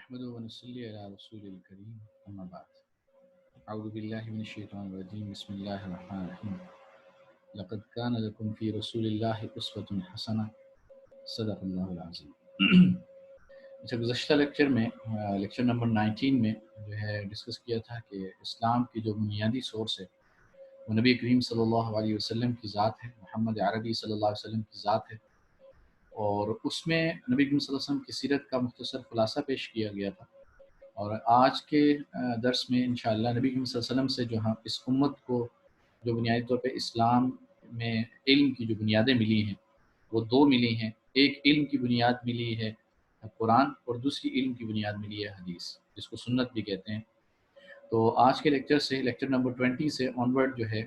نحمده ونصلي على رسول الكريم أما بعد أعوذ بالله من الشيطان الرجيم بسم الله الرحمن الرحيم لقد كان لكم في رسول الله أسوة حسنة صدق الله العظيم اچھا گزشتہ لیکچر میں لیکچر نمبر 19 میں جو ہے ڈسکس کیا تھا کہ اسلام کی جو بنیادی سورس ہے وہ نبی کریم صلی اللہ علیہ وسلم کی ذات ہے، محمد عربی صلی اللہ علیہ وسلم کی ذات ہے، اور اس میں نبی کریم صلی اللہ علیہ وسلم کی سیرت کا مختصر خلاصہ پیش کیا گیا تھا۔ اور آج کے درس میں انشاءاللہ نبی کریم صلی اللہ علیہ وسلم سے جو ہم اس امت کو جو بنیادی طور پہ اسلام میں علم کی جو بنیادیں ملی ہیں وہ دو ملی ہیں، ایک علم کی بنیاد ملی ہے قرآن اور دوسری علم کی بنیاد ملی ہے حدیث، جس کو سنت بھی کہتے ہیں۔ تو آج کے لیکچر سے لیکچر نمبر 20 سے آن ورڈ جو ہے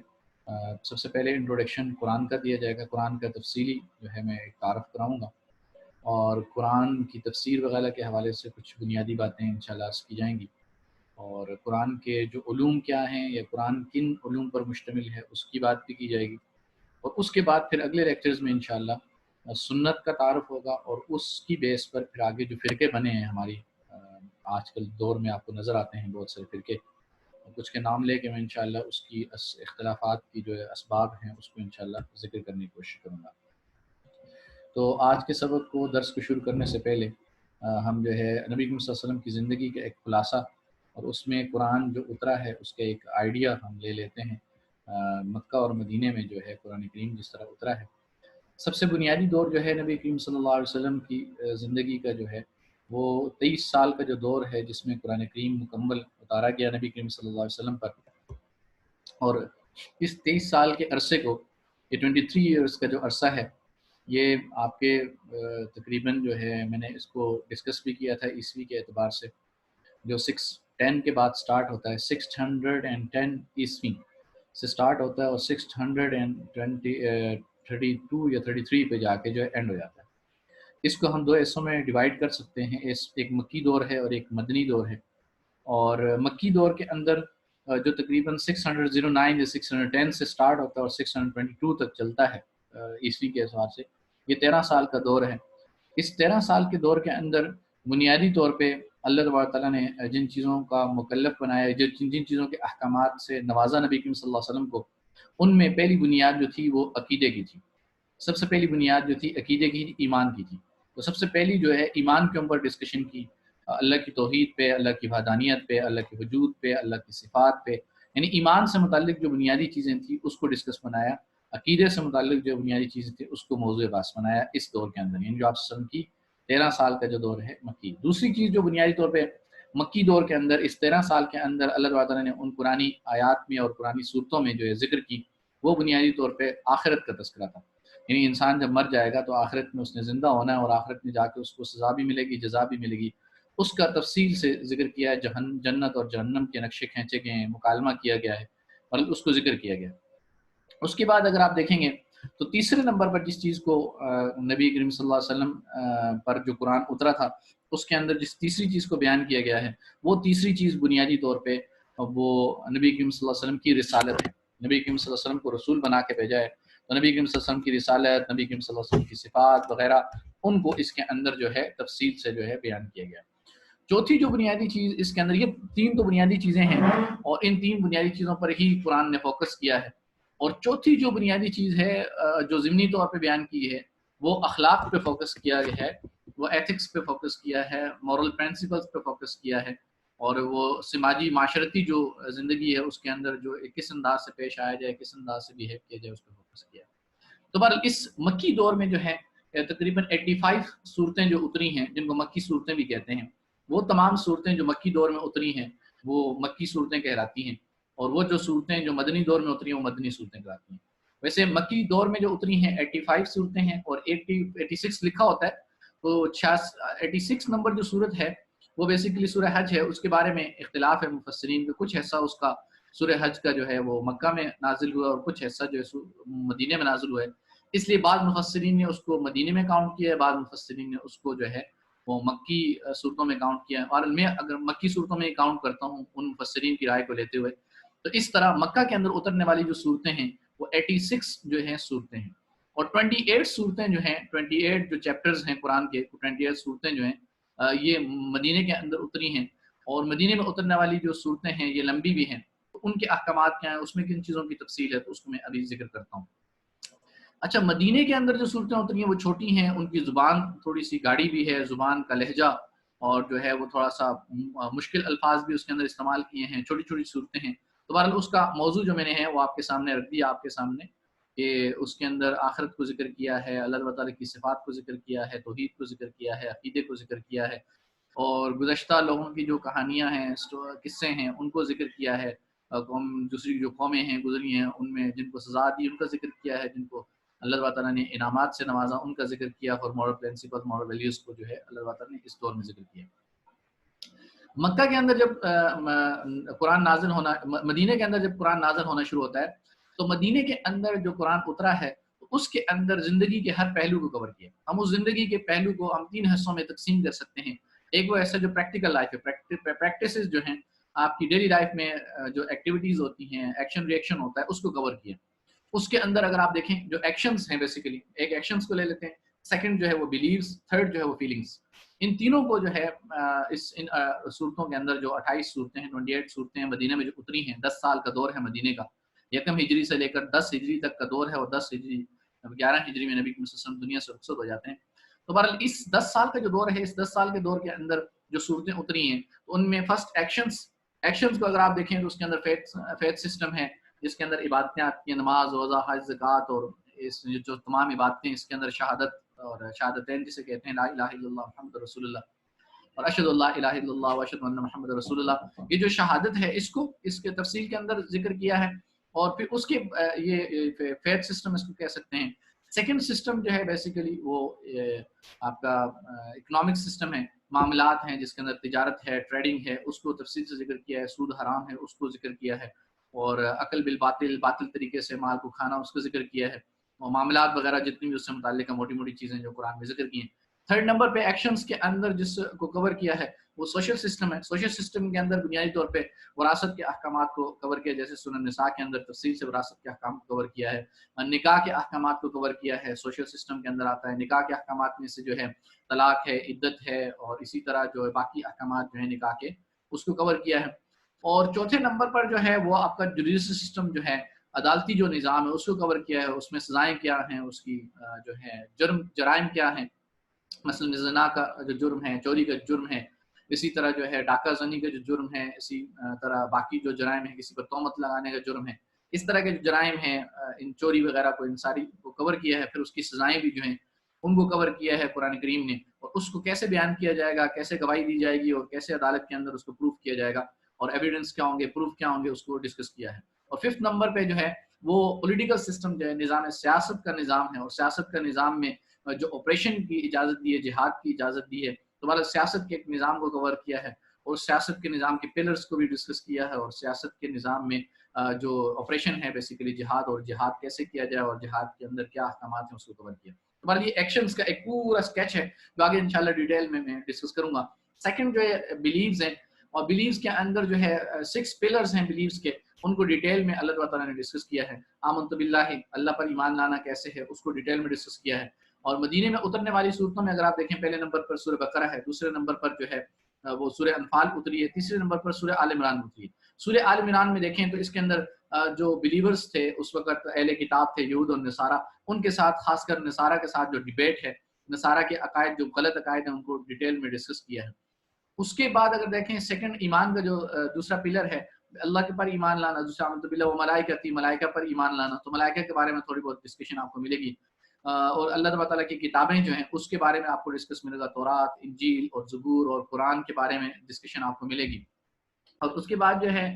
سب سے پہلے انٹروڈکشن قرآن کا دیا جائے گا، قرآن کا تفصیلی جو ہے میں ایک تعارف کراؤں گا، اور قرآن کی تفسیر وغیرہ کے حوالے سے کچھ بنیادی باتیں انشاءاللہ عرض کی جائیں گی، اور قرآن کے جو علوم کیا ہیں یا قرآن کن علوم پر مشتمل ہے اس کی بات بھی کی جائے گی، اور اس کے بعد پھر اگلے لیکچرز میں انشاءاللہ سنت کا تعارف ہوگا، اور اس کی بیس پر پھر آگے جو فرقے بنے ہیں ہماری آج کل دور میں آپ کو نظر آتے ہیں بہت سارے فرقے، کچھ کے نام لے کے میں انشاءاللہ اس کی اختلافات کی جو اسباب ہیں اس کو انشاءاللہ ذکر کرنے کی کوشش کروں گا۔ تو آج کے سبق کو درس کو شروع کرنے سے پہلے ہم جو ہے نبی کریم صلی اللہ علیہ وسلم کی زندگی کا ایک خلاصہ اور اس میں قرآن جو اترا ہے اس کے ایک آئیڈیا ہم لے لیتے ہیں۔ مکہ اور مدینہ میں جو ہے قرآن کریم جس طرح اترا ہے، سب سے بنیادی دور جو ہے نبی کریم صلی اللہ علیہ وسلم کی زندگی کا جو ہے وہ 23 سال کا جو دور ہے جس میں قرآن کریم مکمل اتارا گیا نبی کریم صلی اللہ علیہ وسلم پر، اور اس 23 سال کے عرصے کو یہ 23 ایئرس کا جو عرصہ ہے یہ آپ کے تقریباً جو ہے میں نے اس کو ڈسکس بھی کیا تھا عیسوی کے اعتبار سے، جو 610 کے بعد سٹارٹ ہوتا ہے، 610 عیسوی سے سٹارٹ ہوتا ہے اور 632 یا 33 پہ جا کے جو ہے اینڈ ہو جاتا ہے۔ اس کو ہم دو حصوں میں ڈیوائڈ کر سکتے ہیں، ایک مکی دور ہے اور ایک مدنی دور ہے، اور مکی دور کے اندر جو تقریباً 609 یا 610 سے سٹارٹ ہوتا ہے اور 622 تک چلتا ہے عیسوی کے حساب سے، یہ 13 سال کا دور ہے۔ اس 13 سال کے دور کے اندر بنیادی طور پہ اللہ تبارک تعالیٰ نے جن چیزوں کا مکلف بنایا، جن چیزوں کے احکامات سے نوازا نبی کریم صلی اللہ علیہ وسلم کو، ان میں پہلی بنیاد جو تھی وہ عقیدے کی تھی۔ سب سے پہلی بنیاد جو تھی عقیدے کی تھی، ایمان کی تھی۔ تو سب سے پہلی جو ہے ایمان کے اوپر ڈسکشن کی، اللہ کی توحید پہ، اللہ کی وحدانیت پہ، اللہ کے وجود پہ، اللہ کی صفات پہ، یعنی ایمان سے متعلق جو بنیادی چیزیں تھیں اس کو ڈسکس بنایا، عقیدے سے متعلق جو بنیادی چیزیں تھیں اس کو موضوع بحث بنایا اس دور کے اندر، یعنی جو آپ وسلم کی 13 سال کا جو دور ہے مکی۔ دوسری چیز جو بنیادی طور پہ مکی دور کے اندر اس 13 سال کے اندر اللہ تعالیٰ نے ان قرآنی آیات میں اور قرآنی صورتوں میں جو ہے ذکر کی، وہ بنیادی طور پہ آخرت کا تذکرہ تھا، یعنی انسان جب مر جائے گا تو آخرت میں اس نے زندہ ہونا ہے، اور آخرت میں جا کے اس کو سزا بھی ملے گی، جزا بھی ملے گی، اس کا تفصیل سے ذکر کیا ہے، جنت اور جہنم کے نقشے کھینچے گئے ہیں، مکالمہ کیا گیا ہے اور اس کو ذکر کیا گیا۔ اس کے بعد اگر آپ دیکھیں گے تو تیسرے نمبر پر جس چیز کو نبی کریم صلی اللہ علیہ وسلم پر جو قرآن اترا تھا اس کے اندر جس تیسری چیز کو بیان کیا گیا ہے، وہ تیسری چیز بنیادی طور پہ وہ نبی کریم صلی اللہ علیہ وسلم کی رسالت ہے۔ نبی کریم صلی اللہ علیہ وسلم کو رسول بنا کے بھیجا ہے، تو نبی کریم صلی اللہ علیہ وسلم کی رسالت، نبی کریم صلی اللہ علیہ وسلم کی صفات وغیرہ، ان کو اس کے اندر جو ہے تفصیل سے جو ہے بیان کیا گیا۔ چوتھی جو بنیادی چیز اس کے اندر، یہ تین تو بنیادی چیزیں ہیں اور ان تین بنیادی چیزوں پر ہی قرآن نے فوکس کیا ہے، اور چوتھی جو بنیادی چیز ہے جو ضمنی طور پہ بیان کی ہے وہ اخلاق پہ فوکس کیا گیا ہے، وہ ایتھکس پہ فوکس کیا ہے، مورل پرنسپلز پہ فوکس کیا ہے، اور وہ سماجی معاشرتی جو زندگی ہے اس کے اندر جو کس انداز سے پیش آیا جائے، کس انداز سے بیہیو کیا جائے اس پہ فوکس کیا ہے۔ تو بہرحال اس مکی دور میں جو ہے تقریباً 85 صورتیں جو اتری ہیں، جن کو مکی صورتیں بھی کہتے ہیں، وہ تمام صورتیں جو مکی دور میں اتری ہیں وہ مکی صورتیں کہلاتی ہیں، اور وہ جو صورتیں جو مدنی دور میں اتری ہیں وہ مدنی صورتیں کہلاتی ہیں۔ ویسے مکی دور میں جو اتری ہیں 85 صورتیں ہیں، اور 86 لکھا ہوتا ہے، تو 86 نمبر جو صورت ہے وہ بیسیکلی سورہ حج ہے۔ اس کے بارے میں اختلاف ہے مفسرین کے، کچھ حصہ اس کا سورہ حج کا جو ہے وہ مکہ میں نازل ہوا اور کچھ حصہ جو ہے مدینے میں نازل ہوا ہے، اس لیے بعض مفسرین نے اس کو مدینے میں کاؤنٹ کیا ہے، بعض مفسرین نے اس کو جو ہے وہ مکی صورتوں میں کاؤنٹ کیا ہے، اور میں اگر مکی صورتوں میں کاؤنٹ کرتا ہوں ان مفسرین کی رائے کو لیتے ہوئے، تو اس طرح مکہ کے اندر اترنے والی جو صورتیں ہیں وہ 86 جو ہیں صورتیں ہیں، اور 28 صورتیں جو ہیں، 28 جو چیپٹرز ہیں قرآن کے، 28 صورتیں جو ہیں یہ مدینے کے اندر اتری ہیں، اور مدینے میں اترنے والی جو صورتیں ہیں یہ لمبی بھی ہیں، تو ان کے احکامات کیا ہیں، اس میں کن چیزوں کی تفصیل ہے، تو اس کو میں ابھی ذکر کرتا ہوں۔ اچھا، مدینے کے اندر جو صورتیں اتری ہیں وہ چھوٹی ہیں، ان کی زبان تھوڑی سی گاڑی بھی ہے، زبان کا لہجہ اور جو ہے وہ تھوڑا سا مشکل الفاظ بھی اس کے اندر استعمال کیے ہیں، چھوٹی چھوٹی صورتیں ہیں۔ تو بہرحال اس کا موضوع جو میں نے ہے وہ آپ کے سامنے رکھ دیا، آپ کے سامنے، کہ اس کے اندر آخرت کو ذکر کیا ہے، اللہ تعالیٰ کی صفات کو ذکر کیا ہے، توحید کو ذکر کیا ہے، عقیدے کو ذکر کیا ہے، اور گزشتہ لوگوں کی جو کہانیاں ہیں، قصے ہیں، ان کو ذکر کیا ہے، دوسری جو قومیں ہیں گزری ہیں ان میں جن کو سزا دی ان کا ذکر کیا ہے، جن کو اللہ تعالیٰ نے انعامات سے نوازا ان کا ذکر کیا، اور مورل پرنسپل، مورل ویلیوز کو جو ہے اللہ تعالیٰ نے اس دور میں ذکر کیا۔ مکہ کے اندر جب قرآن نازل ہونا، مدینے کے اندر جب قرآن نازل ہونا شروع ہوتا ہے، تو مدینے کے اندر جو قرآن اترا ہے اس کے اندر زندگی کے ہر پہلو کو کور کیا۔ ہم اس زندگی کے پہلو کو ہم 3 حصوں میں تقسیم کر سکتے ہیں۔ ایک وہ ایسا جو پریکٹیکل لائف ہے، پریکٹسز جو ہیں آپ کی ڈیلی لائف میں، جو ایکٹیویٹیز ہوتی ہیں، ایکشن ری ایکشن ہوتا ہے، اس کو کور کیا۔ اس کے اندر اگر آپ دیکھیں جو ایکشنز ہیں، بیسیکلی ایک ایکشنز کو لے لیتے ہیں، سیکنڈ جو ہے وہ بلیوز، تھرڈ جو ہے وہ فیلنگز۔ ان تینوں کو جو ہے ان صورتوں کے اندر جو 28 صورتیں ہیں، 28 صورتیں ہیں مدینہ میں جو اتری ہیں، 10 سال کا دور ہے مدینے کا، یکم ہجری سے لے کر 10 ہجری تک کا دور ہے، اور 10 ہجری 11 ہجری میں نبی صلی اللہ علیہ وسلم دنیا سے رخصت ہو جاتے ہیں۔ تو بہرحال اس 10 سال کا جو دور ہے، اس 10 سال کے دور کے اندر جو صورتیں اتری ہیں، تو ان میں فرسٹ ایکشنز کو اگر آپ دیکھیں تو اس کے اندر فیتھ سسٹم ہے، جس کے اندر عبادتیں آتی ہیں، نماز، روزہ، حج، زکوٰۃ، اور اس جو تمام عبادتیں، اس کے اندر شہادت اور شہادتین جسے کہتے ہیں، لا الہ الا اللہ محمد رسول اللہ، اور اشہد اللہ الہ الا اللہ و اشہد ان محمد رسول اللہ، یہ جو شہادت ہے اس کے تفصیل کے اندر ذکر کیا ہے۔ اور پھر اس کے یہ فیتھ سسٹم اس کو کہہ سکتے ہیں۔ سیکنڈ سسٹم جو ہے بیسیکلی وہ آپ کا اکنامک سسٹم ہے، معاملات ہیں، جس کے اندر تجارت ہے، ٹریڈنگ ہے، اس کو تفصیل سے ذکر کیا ہے، سود حرام ہے اس کو ذکر کیا ہے، اور عقل بالباطل، باطل طریقے سے مال کو کھانا اس کو ذکر کیا ہے، اور معاملات وغیرہ جتنی بھی اس سے متعلق موٹی موٹی چیزیں جو قرآن میں ذکر کی ہیں۔ تھرڈ نمبر پہ ایکشنز کے اندر جس کو کور کیا ہے وہ سوشل سسٹم ہے۔ سوشل سسٹم کے اندر بنیادی طور پہ وراثت کے احکامات کو کور کیا، جیسے سورہ نساء کے اندر تفصیل سے وراثت کے احکام کو کور کیا ہے، نکاح کے احکامات کو کور کیا ہے، سوشل سسٹم کے اندر آتا ہے۔ نکاح کے احکامات میں سے جو ہے طلاق ہے، عدت ہے، اور اسی طرح جو ہے باقی احکامات جو ہیں نکاح کے، اس کو کور کیا ہے۔ اور چوتھے نمبر پر جو ہے وہ آپ کا جوڈیشل سسٹم جو ہے، عدالتی جو نظام ہے، اس کو کور کیا ہے، اس میں سزائیں کیا ہیں، اس کی جو ہے جرائم کیا ہیں، مثلا زنا کا جو جرم ہے، چوری کا جرم ہے، اسی طرح جو ہے ڈاکہ زنی کا جو جرم ہے، اسی طرح باقی جو جرائم ہیں، کسی پر تہمت لگانے کا جرم ہے، اس طرح کے جو جرائم ہیں، ان چوری وغیرہ کو، ان ساری کو کور کیا ہے۔ پھر اس کی سزائیں بھی جو ہیں ان کو کور کیا ہے قرآن کریم نے، اور اس کو کیسے بیان کیا جائے گا، کیسے گواہی دی جائے گی، اور کیسے عدالت کے اندر اس کو پروف کیا جائے گا، اور ایویڈنس کیا ہوں گے، پروف کیا ہوں گے، اس کو ڈسکس کیا ہے۔ اور ففتھ نمبر پہ جو ہے وہ پولیٹیکل سسٹم جو ہے، نظام سیاست کا نظام ہے، اور سیاست کا نظام میں جو آپریشن کی اجازت دی ہے، جہاد کی اجازت دی ہے، تو بہرحال سیاست کے ایک نظام کو کور کیا ہے، اور سیاست کے نظام کے پلرز کو بھی ڈسکس کیا ہے، اور سیاست کے نظام میں جو آپریشن ہے بیسیکلی جہاد، اور جہاد کیسے کیا جائے، اور جہاد کے اندر کیا احکامات ہیں، اس کو کور کیا۔ تو بہرحال یہ ایکشنز کا ایک پورا اسکیچ ہے جو آگے انشاءاللہ ڈیٹیل میں ڈسکس کروں گا۔ سیکنڈ جو ہے بلیوز ہیں، اور بلیوز کے اندر جو ہے 6 پلرز ہیں بلیوز کے، ان کو ڈیٹیل میں اللہ تعالیٰ نے ڈسکس کیا ہے۔ آمنت باللہ، اللہ پر ایمان لانا کیسے ہے، اس کو ڈیٹیل میں ڈسکس کیا ہے۔ اور مدینے میں اترنے والی صورتوں میں اگر آپ دیکھیں، پہلے نمبر پر سورہ بقرہ ہے، دوسرے نمبر پر جو ہے وہ سورہ انفال اتری ہے، تیسرے نمبر پر سورہ آل عمران اتری ہے۔ سورہ آل عمران میں دیکھیں تو اس کے اندر جو بلیورز تھے اس وقت، اہل کتاب تھے، یہود اور نصارہ، ان کے ساتھ، خاص کر نصارہ کے ساتھ جو ڈیبیٹ ہے، نصارہ کے عقائد جو غلط عقائد ہیں ان کو ڈیٹیل میں ڈسکس کیا ہے۔ اس کے بعد اگر دیکھیں سیکنڈ ایمان کا جو دوسرا پلر ہے، اللہ کے پر ایمان لانا، دوسرا آمنت باللہ و ملائکتی، ملائکہ پر ایمان لانا، تو ملائکہ کے بارے میں تھوڑی بہت ڈسکشن آپ کو ملے گی، اور اللہ تعالیٰ کی کتابیں جو ہیں اس کے بارے میں آپ کو ڈسکس ملے گا، تورات، انجیل اور زبور اور قرآن کے بارے میں ڈسکشن آپ کو ملے گی۔ اور اس کے بعد جو ہے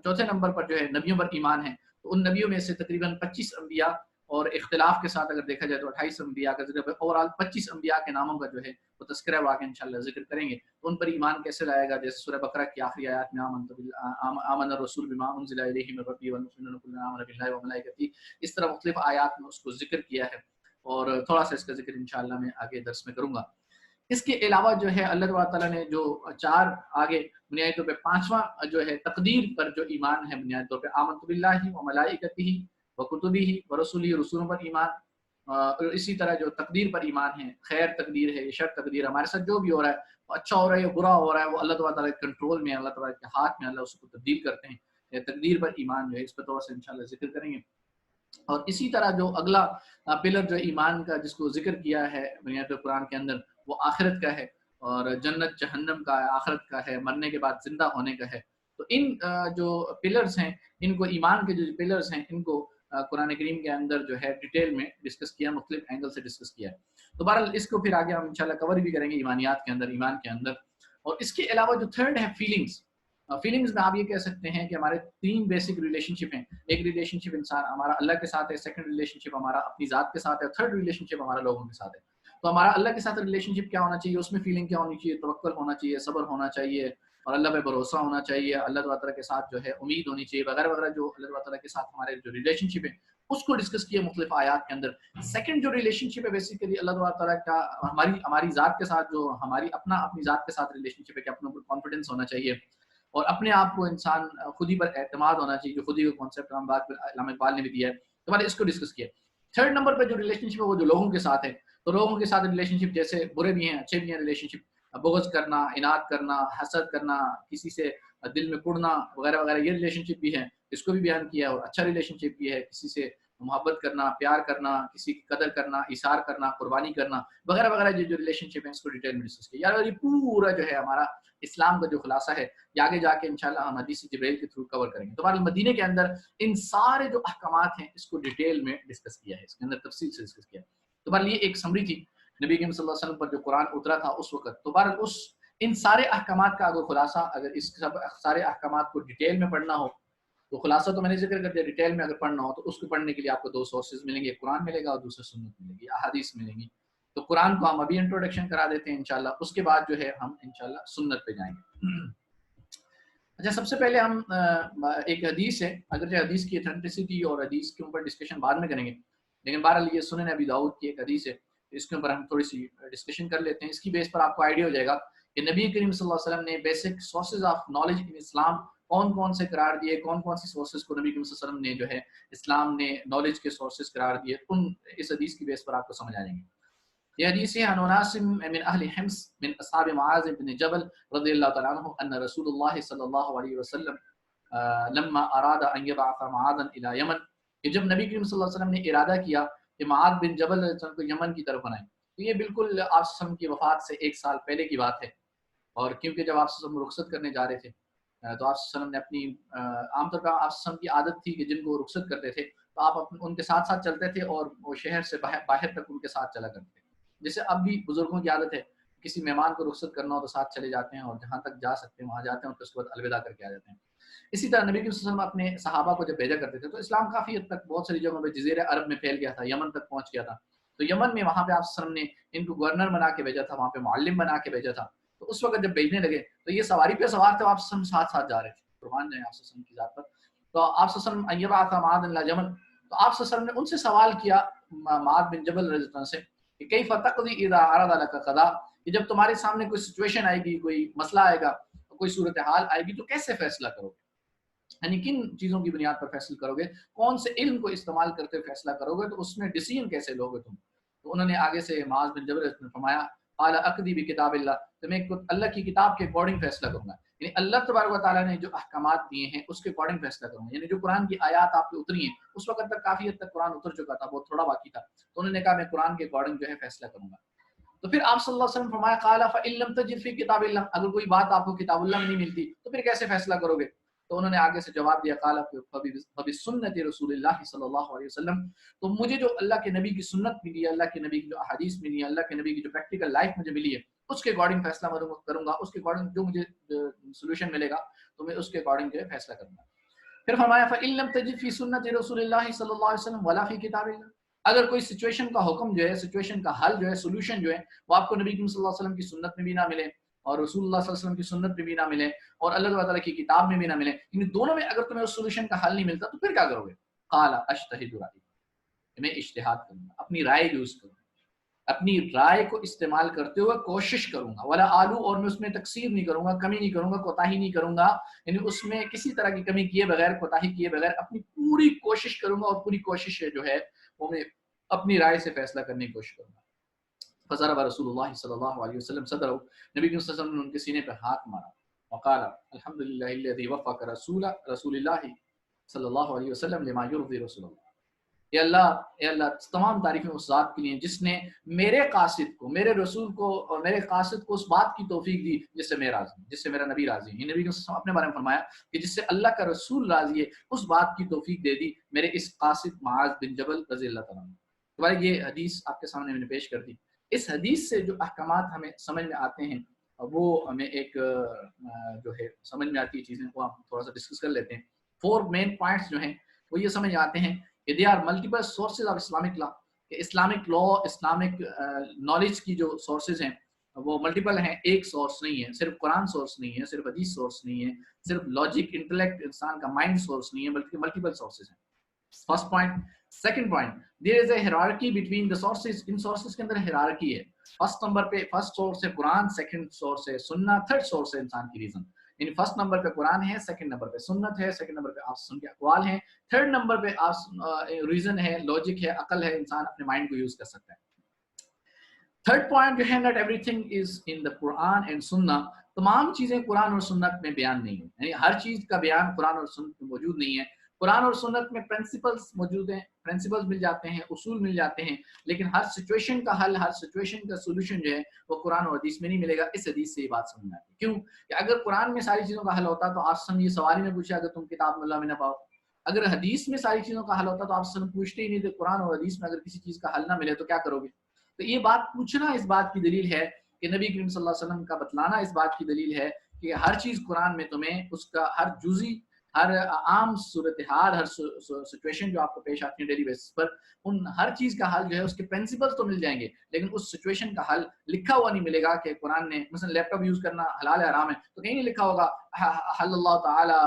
چوتھے نمبر پر جو ہے نبیوں پر ایمان ہے، تو ان نبیوں میں سے تقریباً 25 انبیاء، اور اختلاف کے ساتھ اگر دیکھا جائے تو 28 انبیاء کا ذکر ہے، اوورال 25 انبیاء کے ناموں کا جو ہے وہ تذکرہ واقع انشاءاللہ ذکر کریں گے، تو ان پر ایمان کیسے لائے گا، جیسے سورہ بقرہ کی آخری آیات میں آمن الرسول بما انزل الیہ من ربہ والمؤمنون کلنا آمن باللہ وملائکتہ، اس طرح مختلف آیات میں اس کو ذکر کیا ہے، اور تھوڑا سا اس کا ذکر انشاءاللہ میں آگے درس میں کروں گا۔ اس کے علاوہ جو ہے اللہ تعالیٰ نے جو 4 آگے بنیادی طور پہ 5واں جو ہے تقدیر پر جو ایمان ہے، بنیادی طور پہ آمنت باللہ و ملائکتہ و کتبہ و رسولہ، رسولوں پر ایمان، اور اسی طرح جو تقدیر پر ایمان ہے، خیر تقدیر ہے، شر تقدیر، ہمارے ساتھ جو بھی ہو رہا ہے، اچھا ہو رہا ہے یا برا ہو رہا ہے، وہ اللہ تعالیٰ کے کنٹرول میں ہے، اللہ تعالیٰ کے ہاتھ میں، اللہ اس کو تبدیل کرتے ہیں. تقدیر پر ایمان جو ہے اس پہ تھوڑا سا انشاءاللہ ذکر کریں گے. اور اسی طرح جو اگلا پلر جو ایمان کا جس کو ذکر کیا ہے بنیاد قرآن کے اندر، وہ آخرت کا ہے، اور جنت جہنم کا ہے، آخرت کا ہے، مرنے کے بعد زندہ ہونے کا ہے. تو ان جو پلرز ہیں، ان کو ایمان کے جو پلرز ہیں، ان کو قرآن کریم کے اندر جو ہے ڈیٹیل میں ڈسکس کیا، مختلف اینگل سے ڈسکس کیا ہے. تو بہرحال اس کو پھر آگے ہم انشاءاللہ کور بھی کریں گے ایمانیات کے اندر، ایمان کے اندر. اور اس کے علاوہ جو تھرڈ ہے فیلنگز. فیلنگز میں آپ یہ کہہ سکتے ہیں کہ ہمارے 3 بیسک ریلیشن شپ ہیں. ایک ریلیشن شپ انسان ہمارا اللہ کے ساتھ ہے، سیکنڈ ریلیشن شپ ہمارا اپنی ذات کے ساتھ ہے، تھرڈ ریلیشن شپ ہمارا لوگوں کے ساتھ ہے. تو ہمارا اللہ کے ساتھ ریلیشن شپ کیا ہونا چاہیے، اس میں فیلنگ کیا ہونی چاہیے، توکل ہونا چاہیے، صبر ہونا چاہیے، اور اللہ پہ بھروسہ ہونا چاہیے، اللہ تعالیٰ کے ساتھ جو ہے امید ہونی چاہیے، وغیرہ وغیرہ. جو اللہ تعالیٰ کے ساتھ ہمارے جو ریلیشن شپ ہے اس کو ڈسکس کیا مختلف آیات کے اندر. سیکنڈ جو ریلیشن شپ ہے بیسیکلی اللہ تعالیٰ کا ہماری ذات کے ساتھ، جو اپنی ذات کے ساتھ ریلیشن شپ ہے کہ اپنے اوپر کانفیڈنس ہونا چاہیے، اور اپنے آپ کو انسان خود ہی پر اعتماد ہونا چاہیے، جو خود ہی کا کانسیپٹ علامہ اقبال نے بھی دیا ہے. تو میں نے اس کو ڈسکس کیا. تھرڈ نمبر پہ جو ریلیشن شپ ہے وہ جو لوگوں کے ساتھ ہے. تو لوگوں کے ساتھ ریلیشن شپ جیسے برے بھی ہیں اچھے بھی ہیں ریلیشن شپ، بغض کرنا، اناد کرنا، حسد کرنا، کسی سے دل میں کڑنا وغیرہ وغیرہ، یہ ریلیشن شپ بھی ہے، اس کو بھی بیان کیا. اور اچھا ریلیشن شپ بھی ہے کسی سے محبت کرنا، پیار کرنا، کسی کی قدر کرنا، اثار کرنا، قربانی کرنا وغیرہ وغیرہ. جو ریلیشن شپ ہے اس کو ڈیٹیل میں ڈسکس کیا. یار یہ پورا جو ہے ہمارا اسلام کا جو خلاصہ ہے، یہ آگے جا کے انشاءاللہ ہم حدیث جبریل کے تھرو کور کریں گے. تو ہمارے مدینے کے اندر ان سارے جو احکامات ہیں اس کو ڈیٹیل میں ڈسکس کیا ہے، اس کے اندر تفصیل سے ڈسکس کیا ہے. تو بہرحال یہ ایک سمری تھی نبی کریم صلی اللہ علیہ وسلم پر جو قرآن اترا تھا اس وقت. تو بہرحال ان سارے احکامات کا اگر خلاصہ، اگر اس سارے احکامات کو ڈیٹیل میں پڑھنا ہو تو خلاصہ تو میں نے ذکر کر دیا. ڈیٹیل میں اگر پڑھنا ہو تو اس کو پڑھنے کے لیے آپ کو 2 سورسز ملیں گے، قرآن ملے گا اور دوسرے سنت ملے گی، احادیث ملیں گی. تو قرآن کو ہم ابھی انٹروڈکشن کرا دیتے ہیں انشاءاللہ، اس کے بعد جو ہے ہم انشاءاللہ سنت پہ جائیں گے. اچھا، سب سے پہلے ہم ایک حدیث ہے، اگرچہ حدیث کی اتھینٹسٹی اور حدیث کے اوپر ڈسکشن بعد میں کریں گے، لیکن بہرحال یہ سنن ابی داؤد کی ایک حدیث ہے، اس کے اوپر ہم تھوڑی سی ڈسکشن کر لیتے ہیں. اس کی بیس پر آپ کو آئیڈیا ہو جائے گا کہ نبی کریم صلی اللہ علیہ وسلم نے basic sources of knowledge in اسلام کون کون سے قرار دیے، کون کون سی سورسز کو نبی کریم صلی اللہ علیہ وسلم نے جو ہے اسلام نے نالج کے سورسز قرار دیے. اس حدیث کی بیس پر آپ کو سمجھ آ جائیں گے. یہ حدیث ہے عن اناس من اہل حمص من اصحاب معاذ بن جبل رضی اللہ تعالیٰ عنہ ان رسول اللہ صلی اللہ علیہ وسلم لما اراد ان يبعث معاذا الى یمن، کہ جب نبی کریم صلی اللہ علیہ وسلم نے ارادہ کیا کہ معاذ بن جبل کو یمن کی طرف بنائیں. تو یہ بالکل آپ صلی اللہ علیہ وسلم کی وفات سے 1 سال پہلے کی بات ہے. اور کیونکہ جب آپ صلی اللہ علیہ وسلم رخصت کرنے جا رہے تھے تو آپ صلی اللہ علیہ وسلم نے اپنی عام طور پر آپ صلی اللہ علیہ وسلم کی عادت تھی کہ جن کو رخصت کرتے تھے تو آپ ان کے ساتھ ساتھ چلتے تھے اور وہ شہر سے باہر تک ان کے ساتھ چلا کرتے تھے. جیسے اب بھی بزرگوں کی عادت ہے، کسی مہمان کو رخصت کرنا ہو تو ساتھ چلے جاتے ہیں اور جہاں تک جا سکتے ہیں وہاں جاتے ہیں اور پھر اس کے بعد الوداع کر کے آ جاتے ہیں. اسی طرح نبی صلی اللہ علیہ وسلم اپنے صحابہ کو جب بھیجا کرتے تھے تو اسلام کافی حد تک بہت ساری جگہوں پہ جزیرہ عرب میں پھیل گیا تھا، یمن تک پہنچ گیا تھا. تو یمن میں وہاں پہ آپ صلی اللہ علیہ وسلم نے ان کو گورنر بنا کے بھیجا تھا، وہاں پہ معلم بنا کے بھیجا تھا. تو اس وقت جب بھیجنے لگے تو یہ سواری پہ سوار تھے، آپ صلی اللہ علیہ وسلم ساتھ ساتھ جا رہے تھے، قربان جائیں آپ صلی اللہ علیہ وسلم کی ذات پر. تو آپ صلی اللہ علیہ وسلم ایبا تھا معاذ اللہ جمل، تو آپ صلی اللہ علیہ وسلم نے ان سے سوال کیا معاذ بن جبل رضی اللہ عنہ سے کہ کیف تقضی اذا عرض لك قضاء، کہ جب تمہارے سامنے کوئی سچویشن آئے گی، کوئی مسئلہ آئے گا، کوئی صورتحال آئے گی تو کیسے فیصلہ کرو گے، یعنی کن چیزوں کی بنیاد پر فیصلہ کرو گے، کون سے علم کو استعمال کرتے ہوئے فیصلہ کرو گے، تو اس میں ڈیسیژن کیسے لو گے تم. تو انہوں نے آگے سے معاذ بن جبل نے فرمایا قال اقضی بکتاب اللہ، تو میں اللہ کی کتاب کے اکارڈنگ فیصلہ کروں گا، یعنی اللہ تبارک و تعالیٰ نے جو احکامات دیے ہیں اس کے اکارڈنگ فیصلہ کروں گا. یعنی جو قرآن کی آیات آپ پہ اتری ہیں اس وقت تک کافی حد تک قرآن اتر چکا تھا، بہت تھوڑا باقی تھا، تو انہوں نے کہا میں قرآن کے اکارڈنگ جو ہے فیصلہ کروں گا. تو پھر آپ صلی اللہ علیہ وسلم فرمایا قال فإن لم تجد في کتاب اللہ، اگر کوئی بات آپ کو کتاب اللہ میں نہیں ملتی تو پھر کیسے فیصلہ کرو گے. تو انہوں نے آگے سے جواب دیا قال فبسنت رسول اللہ صلی اللہ علیہ وسلم، تو مجھے جو اللہ کے نبی کی سنت ملی ہے، اللہ کے نبی کی جو احادیث ملی ہے، اللہ کے نبی کی جو پریکٹیکل لائف مجھے ملی ہے اس کے اکارڈنگ فیصلہ کروں گا، اس کے اکارڈنگ جو مجھے سولوشن ملے گا تو میں اس کے اکارڈنگ جو ہے فیصلہ کروں گا. پھر فرمایا فإن لم تجد في سنت رسول اللہ صلی اللہ علیہ وسلم ولا في کتاب اللہ، اگر کوئی سچویشن کا حکم جو ہے، سچویشن کا حل جو ہے، سولوشن جو ہے وہ آپ کو نبی کریم صلی اللہ علیہ وسلم کی سنت میں بھی نہ ملے اور رسول اللہ صلی اللہ علیہ وسلم کی سنت میں بھی نہ ملے اور اللہ تعالیٰ کی کتاب میں بھی نہ ملے، ان دونوں میں اگر تمہیں اس سولوشن کا حل نہیں ملتا تو پھر کیا کرو گے. قال اجتہد رأیی، میں اجتہاد کروں گا، اپنی رائے یوز کروں گا، اپنی رائے کو استعمال کرتے ہوئے کوشش کروں گا، ولا آلو، اور میں اس میں تقصیر نہیں کروں گا، کمی نہیں کروں گا، کوتاہی نہیں کروں گا، یعنی اس میں کسی طرح کی کمی کیے بغیر، کوتاہی کیے بغیر اپنی پوری کوشش کروں گا اور پوری کوشش جو ہے وہ میں اپنی رائے سے فیصلہ کرنے کی کوشش کروں گا۔ فضرب رسول اللہ صلی اللہ علیہ وسلم صدرہ، نبی صلی اللہ علیہ وسلم نے ان کے سینے پہ ہاتھ مارا، وقال الحمدللہ الذی وفق رسول اللہ صلی اللہ علیہ وسلم لما یرضی رسول اللہ۔ اے اللہ تمام تعریفیں اس ذات کے لیے جس نے میرے قاصد کو، میرے رسول کو اور میرے قاصد کو اس بات کی توفیق دی جس سے میں راضی ہوں، جس سے میرا نبی راضی ہے۔ یہ نبی نے اپنے بارے میں فرمایا کہ جس سے اللہ کا رسول راضی ہے اس بات کی توفیق دے دی میرے اس قاصد معاذ بن جبل رضی اللہ تعالیٰ عنہ۔ تو بھائی یہ حدیث آپ کے سامنے میں نے پیش کر دی۔ اس حدیث سے جو احکامات ہمیں سمجھ میں آتے ہیں وہ ہمیں ایک جو ہے سمجھ میں آتی ہے چیزیں، وہ ہم تھوڑا سا ڈسکس کر لیتے ہیں۔ 4 مین پوائنٹس جو ہیں وہ یہ سمجھ آتے ہیں کہ they are multiple sources of Islamic law, کہ اسلامک لا، اسلامک نالج کی جو سورسز ہیں وہ ملٹیپل ہیں، ایک سورس نہیں ہے، صرف قرآن سورس نہیں ہے، صرف حدیث سورس نہیں ہے، صرف لاجک انٹلیکٹ انسان کا مائنڈ سورس نہیں ہے، بلکہ ملٹیپل سورسز ہیں۔ First point. Second point, there is a hierarchy between the sources, in sources کے اندر ہیرارکی ہے۔ فرسٹ نمبر پہ فرسٹ سورس ہے قرآن، سیکنڈ سورس ہے سنت، تھرڈ سورس ہے انسان کی ریزن۔ یعنی فرسٹ نمبر پہ قرآن ہے، سیکنڈ نمبر پہ سنت ہے، سیکنڈ نمبر پہ آپ سن کے اقوال ہیں، تھرڈ نمبر پہ آپ ریزن ہے، لاجک ہے، عقل ہے، انسان اپنے مائنڈ کو یوز کر سکتا ہے۔ تھرڈ پوائنٹ جو ہے not everything is in the Quran and Sunnah، تمام چیزیں قرآن اور سنت میں بیان نہیں ہیں، یعنی ہر چیز کا بیان قرآن اور سنت میں موجود نہیں ہے۔ قرآن اور سنت میں پرنسپلز موجود ہیں، پرنسپلز مل جاتے ہیں، اصول مل جاتے ہیں، لیکن ہر سچویشن کا حل، ہر سچویشن کا سولوشن جو ہے وہ قرآن اور حدیث میں نہیں ملے گا۔ اس حدیث سے یہ بات سمجھ میں آتی ہے۔ کیوں کہ اگر قرآن میں ساری چیزوں کا حل ہوتا تو آپ سے یہ سوال ہی نہیں پوچھا اگر تم کتاب میں اللہ میں نہ پاؤ۔ اگر حدیث میں ساری چیزوں کا حل ہوتا تو آپ سے پوچھتے ہی نہیں تھے قرآن اور حدیث میں اگر کسی چیز کا حل نہ ملے تو کیا کرو گے۔ تو یہ بات پوچھنا اس بات کی دلیل ہے کہ نبی کریم صلی اللہ علیہ وسلم کا بتلانا اس بات کی دلیل ہے کہ ہر چیز قرآن میں تمہیں اس کا ہر جزئی، ہر عام صورتحال، ہر سچویشن جو آپ کو پیش آتی ہے ڈیلی بیسس پر، ان ہر چیز کا حل جو ہے اس کے پرنسپلز تو مل جائیں گے، لیکن اس سچویشن کا حل لکھا ہوا نہیں ملے گا کہ قرآن نے مثلا لیپ ٹاپ یوز کرنا حلال ہے حرام ہے تو کہیں نہیں لکھا ہوگا حل اللہ تعالی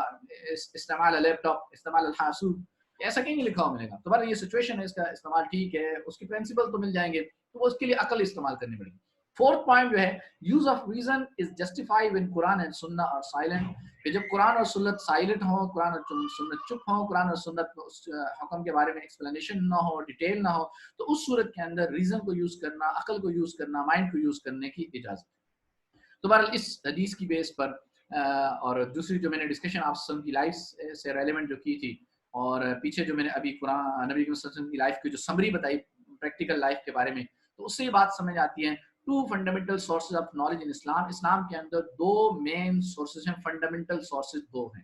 استعمال لیپ ٹاپ، استعمال الحاسوب، ایسا کہیں نہیں لکھا ہوا ملے گا۔ تو بھائی یہ سچویشن ہے، اس کا استعمال ٹھیک ہے، اس کے پرنسپل تو مل جائیں گے، تو اس کے لیے عقل استعمال کرنی پڑے گی۔ فورتھ پوائنٹ جو ہے use of reason is justify when Quran and سنہ آر سائلنٹ، کہ جب قرآن اور سنت سائلنٹ ہوں، قرآن اور سنت چپ ہوں، قرآن اور سنت میں اس حکم کے بارے میں ایکسپلینیشن نہ ہو، ڈیٹیل نہ ہو، تو اس صورت کے اندر ریزن کو یوز کرنا، عقل کو یوز کرنا، مائنڈ کو یوز کرنے کی اجازت ہے۔ تو بہرحال اس حدیث کی بیس پر اور دوسری جو میں نے ڈسکشن آپ کی لائف سے ریلیونٹ جو کی تھی، اور پیچھے جو میں نے ابھی قرآن نبی صلی اللہ علیہ وسلم کی لائف کی جو سمری بتائی پریکٹیکل لائف کے بارے میں، تو اس سے یہ بات سمجھ آتی ہے two fundamental sources of knowledge in Islam. Islam کے اندر دو مین سورسز ہیں، فنڈامنٹل سورسز دو ہیں،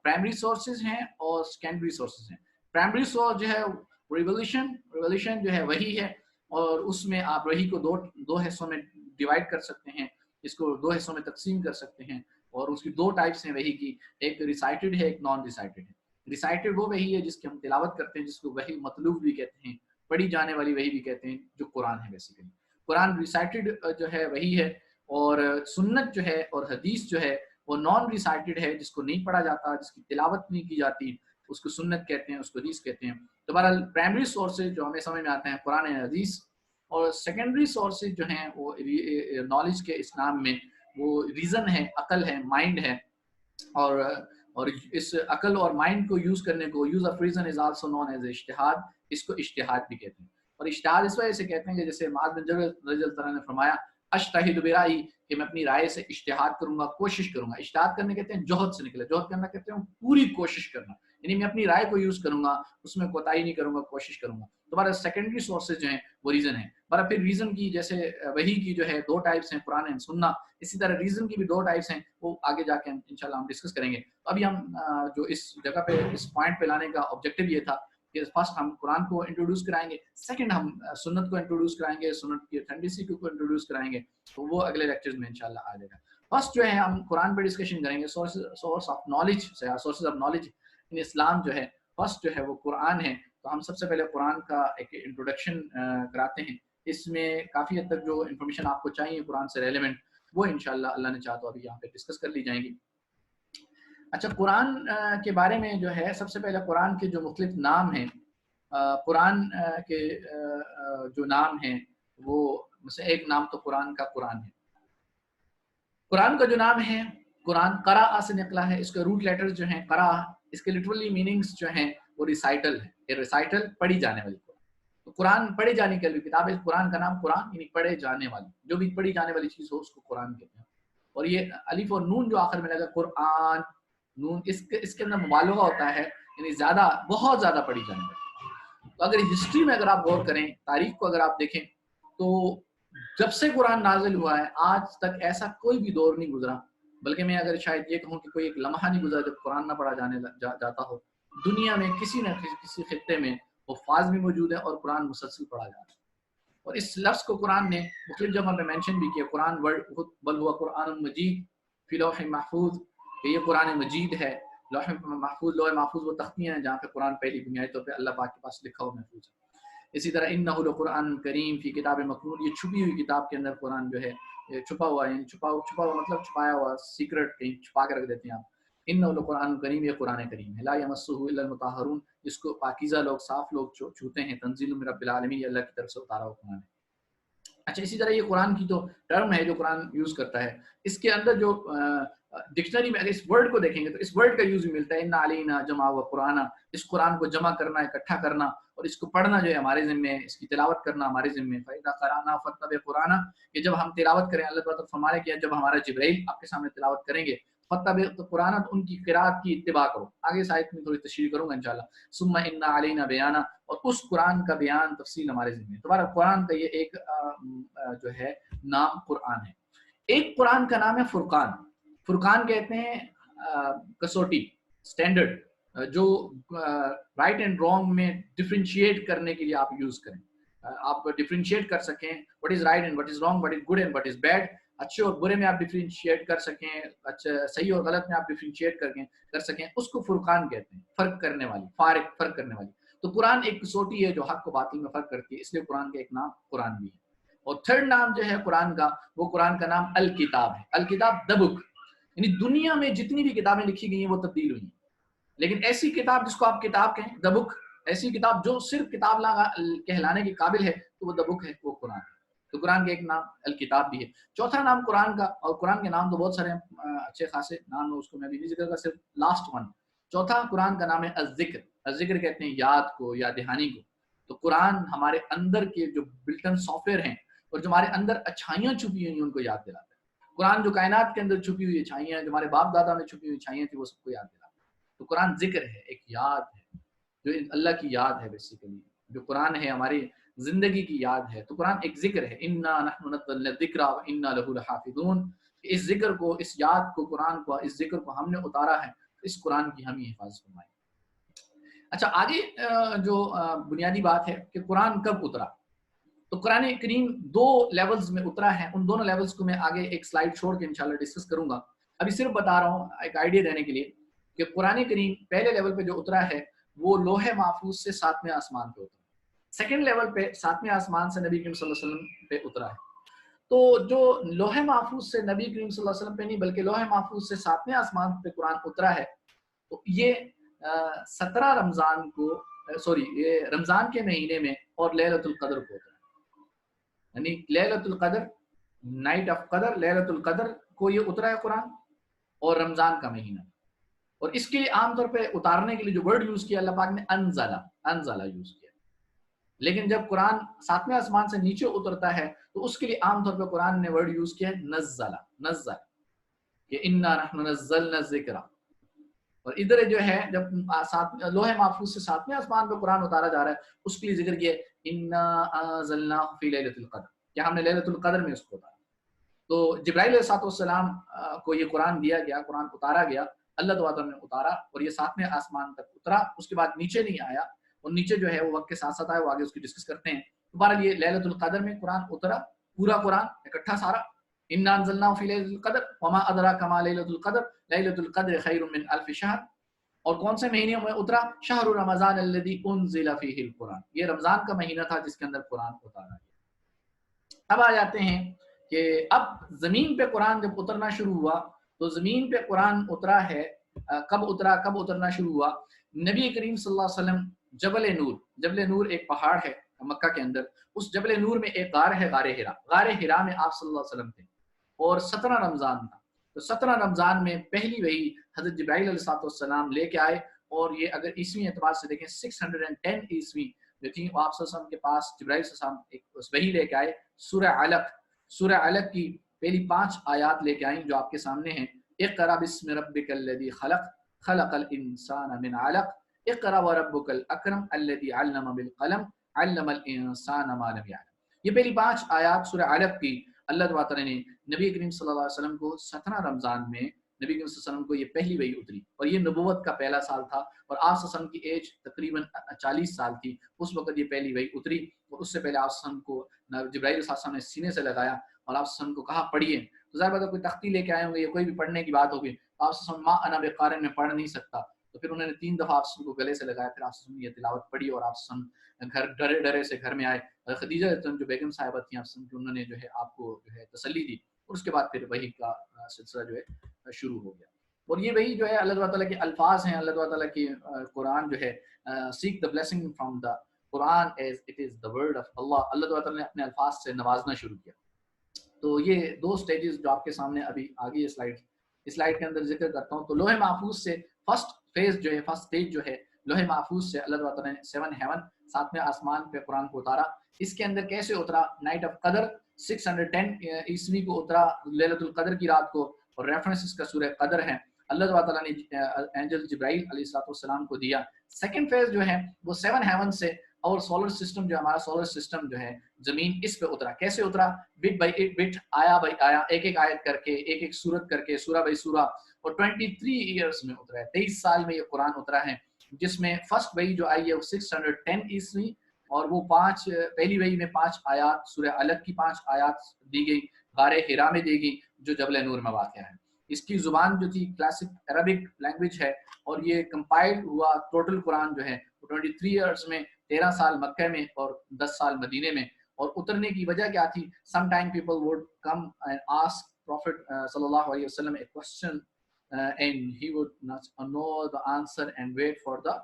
پرائمری سورسز ہیں اور سیکنڈری سورسز ہیں۔ پرائمری سورس جو ہے ریولیوشن جو ہے وہی ہے، اور اس میں آپ وہی کو دو حصوں میں ڈیوائڈ کر سکتے ہیں، اس کو دو حصوں میں تقسیم کر سکتے ہیں، اور اس کی دو ٹائپس ہیں وہی کی، ایک ریسائٹڈ ہے، ایک نان ریسائٹڈ ہے۔ ریسائٹڈ وہ وہی ہے جس کی ہم تلاوت کرتے ہیں، جس کو وحی مطلوب بھی کہتے ہیں، پڑھی جانے والی وحی بھی کہتے ہیں، جو قرآن ہے بیسیکلی۔ قرآن ریسائٹڈ جو ہے وہی ہے، اور سنت جو ہے اور حدیث جو ہے وہ نان ریسائٹڈ ہے، جس کو نہیں پڑھا جاتا، جس کی تلاوت نہیں کی جاتی، اس کو سنت کہتے ہیں، اس کو حدیث کہتے ہیں۔ تو بہرحال پرائمری سورسز جو ہمیں سمجھ میں آتے ہیں قرآن اور حدیث، اور سیکنڈری سورسز جو ہیں وہ نالج کے اسلام میں وہ ریزن ہے، عقل ہے، مائنڈ ہے، اور اس عقل اور مائنڈ کو یوز کرنے کو use of reason is also known as اجتہاد، اس کو اجتہاد بھی کہتے ہیں۔ اور اجتہاد اس وجہ سے کہتے ہیں کہ جیسے معاذ بن جبل رضی اللہ عنہ نے فرمایا اجتہد برائے، کہ میں اپنی رائے سے اجتہاد کروں گا، کوشش کروں گا۔ اجتہاد کرنے کہتے ہیں جوہد سے نکلے، جوہد کرنا کہتے ہیں پوری کوشش کرنا، یعنی میں اپنی رائے کو یوز کروں گا، اس میں کوتاہی نہیں کروں گا، کوشش کروں گا۔ دوبارہ سیکنڈری سورسز جو ہیں وہ ریزن ہیں۔ بارہ پھر ریزن کی جیسے وہی کی جو ہے دو ٹائپس ہیں، قرآن اینڈ سننا، اسی طرح ریزن کی بھی دو ٹائپس ہیں، وہ آگے جا کے انشاءاللہ ہم ڈسکس کریں گے۔ ابھی ہم جو اس جگہ پہ اس پوائنٹ پہ لانے کا آبجیکٹو یہ تھا کہ فرسٹ ہم قرآن کو انٹروڈیوس کرائیں گے، سیکنڈ ہم سنت کو انٹروڈیوس کرائیں گے، سنت کی اتھینٹسٹی کو انٹروڈیوس کرائیں گے، تو وہ اگلے لیکچرز میں انشاءاللہ آ جائے گا۔ فرسٹ جو ہے ہم قرآن پہ ڈسکشن کریں گے، سورس آف نالج سے، سورسز آف نالج ان اسلام جو ہے فرسٹ جو ہے وہ قرآن ہے۔ تو ہم سب سے پہلے قرآن کا ایک انٹروڈکشن کراتے ہیں، اس میں کافی حد تک جو انفارمیشن آپ کو چاہیے قرآن سے ریلیونٹ وہ انشاءاللہ اللہ نے چاہا تو ابھی یہاں پہ ڈسکس کر لی جائیں گی۔ اچھا، قرآن کے بارے میں جو ہے سب سے پہلے قرآن کے جو مختلف نام ہیں، قرآن کے جو نام ہیں وہ مثلا ایک نام تو قرآن کا قرآن ہے۔ قرآن کا جو نام ہے قرآن قراء سے نکلا ہے، اس کے روٹ لیٹرز جو ہیں قراء، اس کے لٹرلی میننگز جو ہیں وہ ریسائٹل ہے، ریسائٹل پڑھی جانے والی قرآن۔ تو قرآن پڑھے جانے کی کتاب ہے. قرآن کا نام قرآن یعنی پڑھے جانے والی، جو بھی پڑھی جانے والی چیز ہو اس کو قرآن کہتے ہیں. اور یہ الف اور نون جو آخر میں لگا قرآن نون، اس کے اندر مبالغہ ہوتا ہے، یعنی زیادہ، بہت زیادہ پڑھی جانے والی. تو اگر ہسٹری میں اگر آپ غور کریں، تاریخ کو اگر آپ دیکھیں، تو جب سے قرآن نازل ہوا ہے آج تک ایسا کوئی بھی دور نہیں گزرا، بلکہ میں اگر شاید یہ کہوں کہ کوئی ایک لمحہ نہیں گزرا جب قرآن نہ پڑھا جاتا ہو. دنیا میں کسی نہ کسی خطے میں حفاظ بھی موجود ہے اور قرآن مسلسل پڑھا جا رہا ہے. اور اس لفظ کو قرآن نے مختلف جگہوں پہ مینشن بھی کیا. قرآن بل ہوا قرآن مجید فی لوح محفوظ، کہ یہ قرآن مجید ہے. لوح محفوظ، لوح محفوظ وہ تختیاں ہیں جہاں پہ قرآن پہلی بنیادی طور پہ اللہ پاک کے پاس لکھا ہوا محفوظ ہے. اسی طرح انہ لقرآن کریم فی کتاب مکنون، یہ چھپی ہوئی کتاب کے اندر قرآن جو ہے چھپا ہوا ہے، یعنی چھپا ہوا مطلب چھپایا ہوا، سیکرٹ کہیں چھپا کے رکھ دیتے ہیں آپ. انہ لقرآن کریم، یہ قرآن کریم ہے. لا یمسہ الا المطہرون، جس کو پاکیزہ لوگ، صاف لوگ چھوتے ہیں. تنزیل من رب العالمین، یہ اللہ کی طرف سے اتارا ہوا قرآن ہے. اچھا، اسی طرح یہ قرآن کی تو ٹرم ہے جو قرآن یوز کرتا ہے. اس کے اندر جو ڈکشنری میں اگر اس ورڈ کو دیکھیں گے تو اس ورڈ کا یوز بھی ملتا ہے. ان علینا جمع و قرآن، اس قرآن کو جمع کرنا، اکٹھا کرنا، اور اس کو پڑھنا جو ہے ہمارے ذمہ ہے، اس کی تلاوت کرنا ہمارے ذمہ ہے. فَإِذَا قَرَأْنَا فَاتَّبِعْ قُرْآنَ، کہ جب ہم تلاوت کریں، اللہ تعالیٰ فرمانے کیا جب ہمارا جبرائیل آپ کے سامنے تلاوت کریں گے، فَاتَّبِعْ قُرْآنَ، تو ان کی قرات کی اتباع کرو. آگے اس آیت میں تھوڑی تشریح کروں گا انشاءاللہ. ثُمَّ إِنَّ عَلَيْنَا بَيَانَ، اور اس قرآن کا بیان تفصیل ہمارے ذمہ ہے. دوبارہ قرآن کا یہ ایک جو ہے نام قرآن ہے. ایک قرآن کا نام ہے فرقان. فرقان کہتے ہیں کسوٹی، سٹینڈرڈ، جو رائٹ اینڈ رانگ میں ڈفرینشیٹ کرنے کے لیے آپ یوز کریں. آپ ڈفرینشیٹ کر سکیں what is right and what is wrong, what is good and what is bad. اچھے اور برے میں آپ ڈفرینشیٹ کر سکیں، اچھا صحیح اور غلط میں آپ ڈفرینشیٹ کر سکیں، اس کو فرقان کہتے ہیں. فرق کرنے والی، فرق کرنے والی. تو قرآن ایک کسوٹی ہے جو حق کو باطل میں فرق کرتی ہے، اس لیے قرآن کا ایک نام قرآن بھی ہے. اور تھرڈ نام جو ہے قرآن کا، وہ قرآن کا نام الکتاب ہے. الکتاب دا بک، یعنی دنیا میں جتنی بھی کتابیں لکھی گئی ہیں وہ تبدیل ہوئی ہیں، لیکن ایسی کتاب جس کو آپ کتاب کہیں، دا بک، ایسی کتاب جو صرف کتاب کہلانے کے قابل ہے تو وہ دا بک ہے، وہ قرآن ہے. تو قرآن کا ایک نام الکتاب بھی ہے. چوتھا نام قرآن کا، اور قرآن کے نام تو بہت سارے اچھے خاصے نام ہے، اس کو میں بھی نہیں ذکر کرتا، صرف لاسٹ ون. چوتھا قرآن کا نام ہے الذکر. الذکر کہتے ہیں یاد کو یا دہانی کو. تو قرآن ہمارے اندر کے جو بلٹن سافٹ ویئر ہیں اور جو ہمارے اندر اچھائیاں چھپی ہوئی ہیں ان کو یاد دلاتا ہے. قرآن جو کائنات کے اندر چھپی ہوئی اچھائیاں ہیں، جو ہمارے باپ دادا میں چھپی ہوئی اچھائیاں تھیں، وہ سب کو یاد دلاتا ہے. تو قرآن ذکر ہے، ایک یاد ہے، جو اللہ کی یاد ہے. بیسیکلی جو قرآن ہے ہماری زندگی کی یاد ہے. تو قرآن ایک ذکر ہے. انا نحن نزلنا الذکر وانا له لحافظون. اس ذکر کو، اس یاد کو، قرآن کو، اس ذکر کو ہم نے اتارا ہے، اس قرآن کی ہم ہی حفاظت فرمائیں. اچھا، آگے جو بنیادی بات ہے کہ قرآن کب اترا. تو قرآن کریم دو لیولز میں اترا ہے. ان دونوں لیولز کو میں آگے ایک سلائیڈ چھوڑ کے انشاءاللہ ڈسکس کروں گا. ابھی صرف بتا رہا ہوں ایک آئیڈیا دینے کے لیے کہ قرآن کریم پہلے لیول پہ جو اترا ہے وہ لوح محفوظ سے 7ویں آسمان پہ اترا. سیکنڈ لیول پہ 7ویں آسمان سے نبی کریم صلی اللہ علیہ وسلم پہ اترا ہے. تو جو لوح محفوظ سے نبی کریم صلی اللہ علیہ وسلم پہ نہیں بلکہ لوح محفوظ سے 7ویں آسمان پہ قرآن اترا ہے، تو یہ 17 رمضان کو، یہ رمضان کے مہینے میں اور لیلۃ القدر کو اترا. یعنی لیلۃ القدر، نائٹ آف قدر، لیلۃ القدر کو یہ اترا ہے قرآن، اور رمضان کا مہینہ. اور اس کے لیے عام طور پہ اتارنے کے لیے جو ورڈ یوز کیا اللہ پاک نے انزلہ یوز کیا. لیکن جب قرآن 7ویں آسمان سے نیچے اترتا ہے تو اس کے لیے عام طور پہ قرآن نے ورڈ یوز کیا ہے نزل، کہ انا نحن نزلنا الذکر. اور ادھر جو ہے جب لوح محفوظ سے 7ویں آسمان پہ قرآن اتارا جا رہا ہے، اس کے لیے ذکر کیا انا انزلناہ فی لیلۃ القدر، کہ ہم نے لیلۃ القدر میں اس کو اتارا. تو جبرائیل علیہ السلام کو یہ قرآن دیا گیا، قرآن اتارا گیا، اللہ تعالیٰ نے اتارا اور یہ 7ویں آسمان تک اترا. اس کے بعد نیچے نہیں آیا، اور نیچے جو ہے وہ وقت کے ساتھ ساتھ آیا، وہ آگے اس کی ڈسکس کرتے ہیں. بہرحال یہ لیلۃ القدر میں قرآن اترا، پورا قرآن اکٹھا سارا. انا انزلناہ فی لیلۃ القدر وما ادراک ما لیلۃ القدر لیلۃ القدر خیر من الف شہر. اور کون سے مہینے میں اترا؟ شہر رمضان الذی انزل فیہ القرآن، یہ رمضان کا مہینہ تھا جس کے اندر قرآن اتارا گیا. اب آ جاتے ہیں کہ اب زمین پہ قرآن جب اترنا شروع ہوا تو زمین پہ قرآن اترا ہے. کب اترنا شروع ہوا؟ نبی کریم صلی اللہ علیہ وسلم جبل نور ایک پہاڑ ہے مکہ کے اندر، اس جبل نور میں ایک غار ہے، غار ہرا میں آپ صلی اللہ علیہ وسلم تھے، اور 17 رمضان تھا. تو 17 رمضان میں پہلی وحی حضرت جبرائیل علیہ السلام لے کے آئے. اور یہ اگر عیسوی اعتبار سے دیکھیں 610 عیسوی جو تھیں وہ آپ صلی اللہ علیہ وسلم کے پاس جبرائیل صلی اللہ علیہ وسلم ایک وحی لے کے آئے، سورہ علق کی پہلی 5 آیات لے کے آئیں جو آپ کے سامنے ہیں۔ اقرأ بسم ربک الذی خلق خلق الانسان من علق اقرأ وربک الاکرم الذی علم بالقلم علم الانسان ما لم یعلم۔ یہ پہلی 5 آیات سورہ علق کی اللہ تعالیٰ نے نبی کریم صلی اللہ علیہ وسلم کو 17 رمضان میں نبی کریم صلی اللہ علیہ وسلم کو یہ پہلی وحی اتری، اور یہ نبوت کا پہلا سال تھا، اور آپ صلی اللہ علیہ وسلم کی ایج تقریباً 40 سال تھی اس وقت یہ پہلی وحی اتری۔ اور اس سے پہلے آپ صلی اللہ علیہ وسلم کو جبرائیل صلی اللہ علیہ وسلم نے سینے سے لگایا اور آپ صلی اللہ علیہ وسلم کو کہا پڑھیے، تو ظاہر بات ہے کوئی تختی لے کے آئے ہوں گے یا کوئی بھی پڑھنے کی بات ہوگی، آپ صلی اللہ علیہ وسلم ما انا بقارئ میں پڑھ نہیں سکتا، تو پھر انہوں نے 3 دفعہ آپ صلی اللہ علیہ وسلم کو گلے سے لگایا، پھر آپ صلی اللہ علیہ وسلم نے یہ تلاوت پڑھی اور آپ صلی اللہ علیہ وسلم گھر ڈرے ڈرے سے گھر میں آئے۔ خدیجہ جو بیگم صاحبہ تھیں آپ صلی اللہ علیہ وسلم کی، انہوں نے جو ہے آپ کو جو ہے تسلی دی، اور اس کے بعد پھر وحی کا سلسلہ جو ہے شروع ہو گیا۔ اور یہ وہی جو ہے اللہ تعالیٰ کے الفاظ ہیں، اللہ تعالیٰ کی قرآن جو ہے seek the blessing from the Quran as it is the word of Allah، اللہ تعالیٰ نے اپنے الفاظ سے نوازنا شروع کیا۔ تو یہ 2 سٹیجز جو آپ کے سامنے ابھی آگے اس سلائڈ کے اندر ذکر کرتا ہوں، تو لوح محفوظ سے فرسٹ سٹیج جو ہے لوح محفوظ سے اللہ تعالیٰ نے 7 ہیون 7ویں آسمان پہ قرآن کو اتارا۔ اس کے اندر کیسے اترا؟ نائٹ آف قدر 610 عیسوی کو اترا، لیلۃ القدر کی رات کو، اور ریفرنس اس کا سورہ قدر ہے۔ اللہ تعالیٰ نے اینجل جبرائیل علیہ السلام کو دیا۔ سیکنڈ فیز جو ہے وہ 7 ہیون سے اور سولر سسٹم جو ہمارا سولر سسٹم جو ہے زمین، اس پہ اترا۔ کیسے اترا؟ بٹ بائی بٹ، آیا بائی آیا، ایک ایک آیت کر کے، ایک ایک سورت کر کے، سورہ بائی سورہ، اور 23 ایئرس میں اترا ہے، 23 سال میں یہ قرآن اترا ہے، جس میں فرسٹ وحی جو آئی ہے وہ 610 عیسوی، اور وہ پہلی وحی میں 5 آیات سورہ علق کی 5 آیات دی گئی، غار حرا میں دی گئی جو جبل نور میں واقع ہے۔ اس کی زبان جو تھی کلاسک عربک لینگویج ہے، اور یہ کمپائل ہوا ٹوٹل قرآن جو ہے 23 ایئرس میں، 13 سال مکہ میں اور 10 سال مدینے میں۔ اور اترنے کی وجہ کیا تھی؟ Some time people would come and ask prophet صلی اللہ علیہ وسلم a question and he would not know the answer and wait for the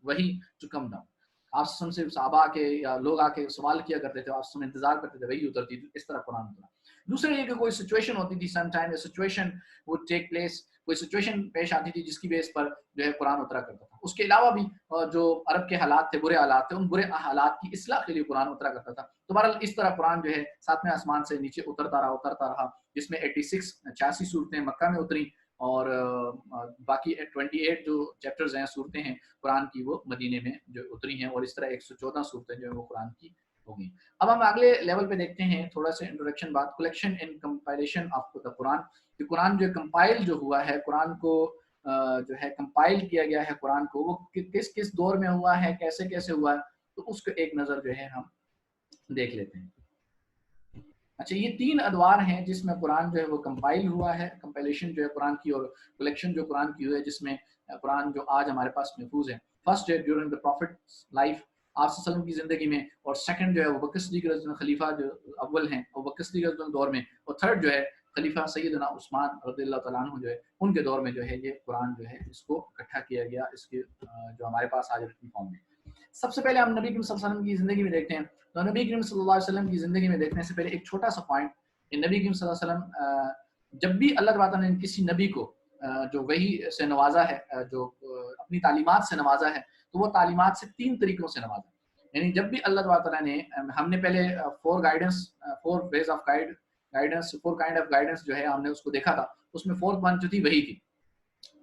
wahi to come down۔ آپ سے صحابہ کے یا لوگ آ کے سوال کیا کرتے تھے، آپ سے انتظار کرتے تھے وہی اترتی تھی، اس طرح قرآن اترا۔ دوسرا یہ کہ کوئی سچویشن ہوتی تھی، some time situation would take place، کوئی سچویشن پیش آتی تھی جس کی بیس پر جو ہے قرآن اترا کرتا تھا۔ اس کے علاوہ بھی جو عرب کے حالات تھے، برے حالات تھے، ان برے حالات کی اصلاح کے لیے قرآن اترا کرتا تھا۔ تو بہرحال اس طرح قرآن جو ہے 7ویں آسمان سے نیچے اترتا رہا، جس میں 86 صورتیں مکہ میں اتری، اور باقی 28 جو چیپٹرز ہیں، صورتیں ہیں قرآن کی، وہ مدینے میں جو اتری ہیں، اور اس طرح 114 صورتیں جو ہیں وہ قرآن کی ہو گئی۔ اب ہم اگلے لیول پہ دیکھتے ہیں، تھوڑا سا انٹروڈکشن بعد، collection and compilation of the Quran, کہ قرآن جو کمپائل جو ہوا ہے، قرآن کو جو ہے کمپائل کیا گیا ہے قرآن کو، وہ کس کس دور میں ہوا ہے، کیسے کیسے ہوا ہے، تو اس کو ایک نظر جو ہے ہم دیکھ لیتے ہیں۔ اچھا، یہ 3 ادوار ہیں جس میں قرآن جو ہے وہ کمپائل ہوا ہے، کمپائلیشن جو ہے قرآن کی، اور کلیکشن جو قرآن کی ہوئی ہے، جس میں قرآن جو آج ہمارے پاس محفوظ ہے۔ فرسٹ ہے ڈیورنگ دا پروفٹ لائف، آپ صلی اللہ علیہ وسلم کی زندگی میں، اور سیکنڈ جو ہے وہ بکر صدیق رضی اللہ عنہ، خلیفہ جو اول ہیں، اور بکر صدیق رضی اللہ عنہ دور میں، اور تھرڈ جو ہے خلیفہ سیدنا عثمان رضی اللہ تعالیٰ عنہ جو ہے، ان کے دور میں جو ہے یہ قرآن جو ہے اس کو اکٹھا کیا گیا، اس کے جو ہمارے پاس آج رکھنی فارم میں۔ سب سے پہلے ہم نبی کریم صلی اللہ علیہ وسلم کی زندگی میں دیکھتے ہیں، تو نبی کریم صلی اللہ علیہ وسلم کی زندگی میں دیکھنے سے پہلے ایک چھوٹا سا پوائنٹ، نبی کریم صلی اللہ علیہ وسلم جب بھی اللہ تعالیٰ نے کسی نبی کو جو وحی سے نوازا ہے، جو اپنی تعلیمات سے نوازا ہے، تو وہ تعلیمات سے 3 طریقوں سے نوازا ہے۔ یعنی جب بھی اللہ تعالیٰ نے، ہم نے پہلے 4 ways of guidance 4 kind of guidance جو ہے ہم نے اس کو دیکھا تھا، اس میں 4th one جو تھی وحی تھی۔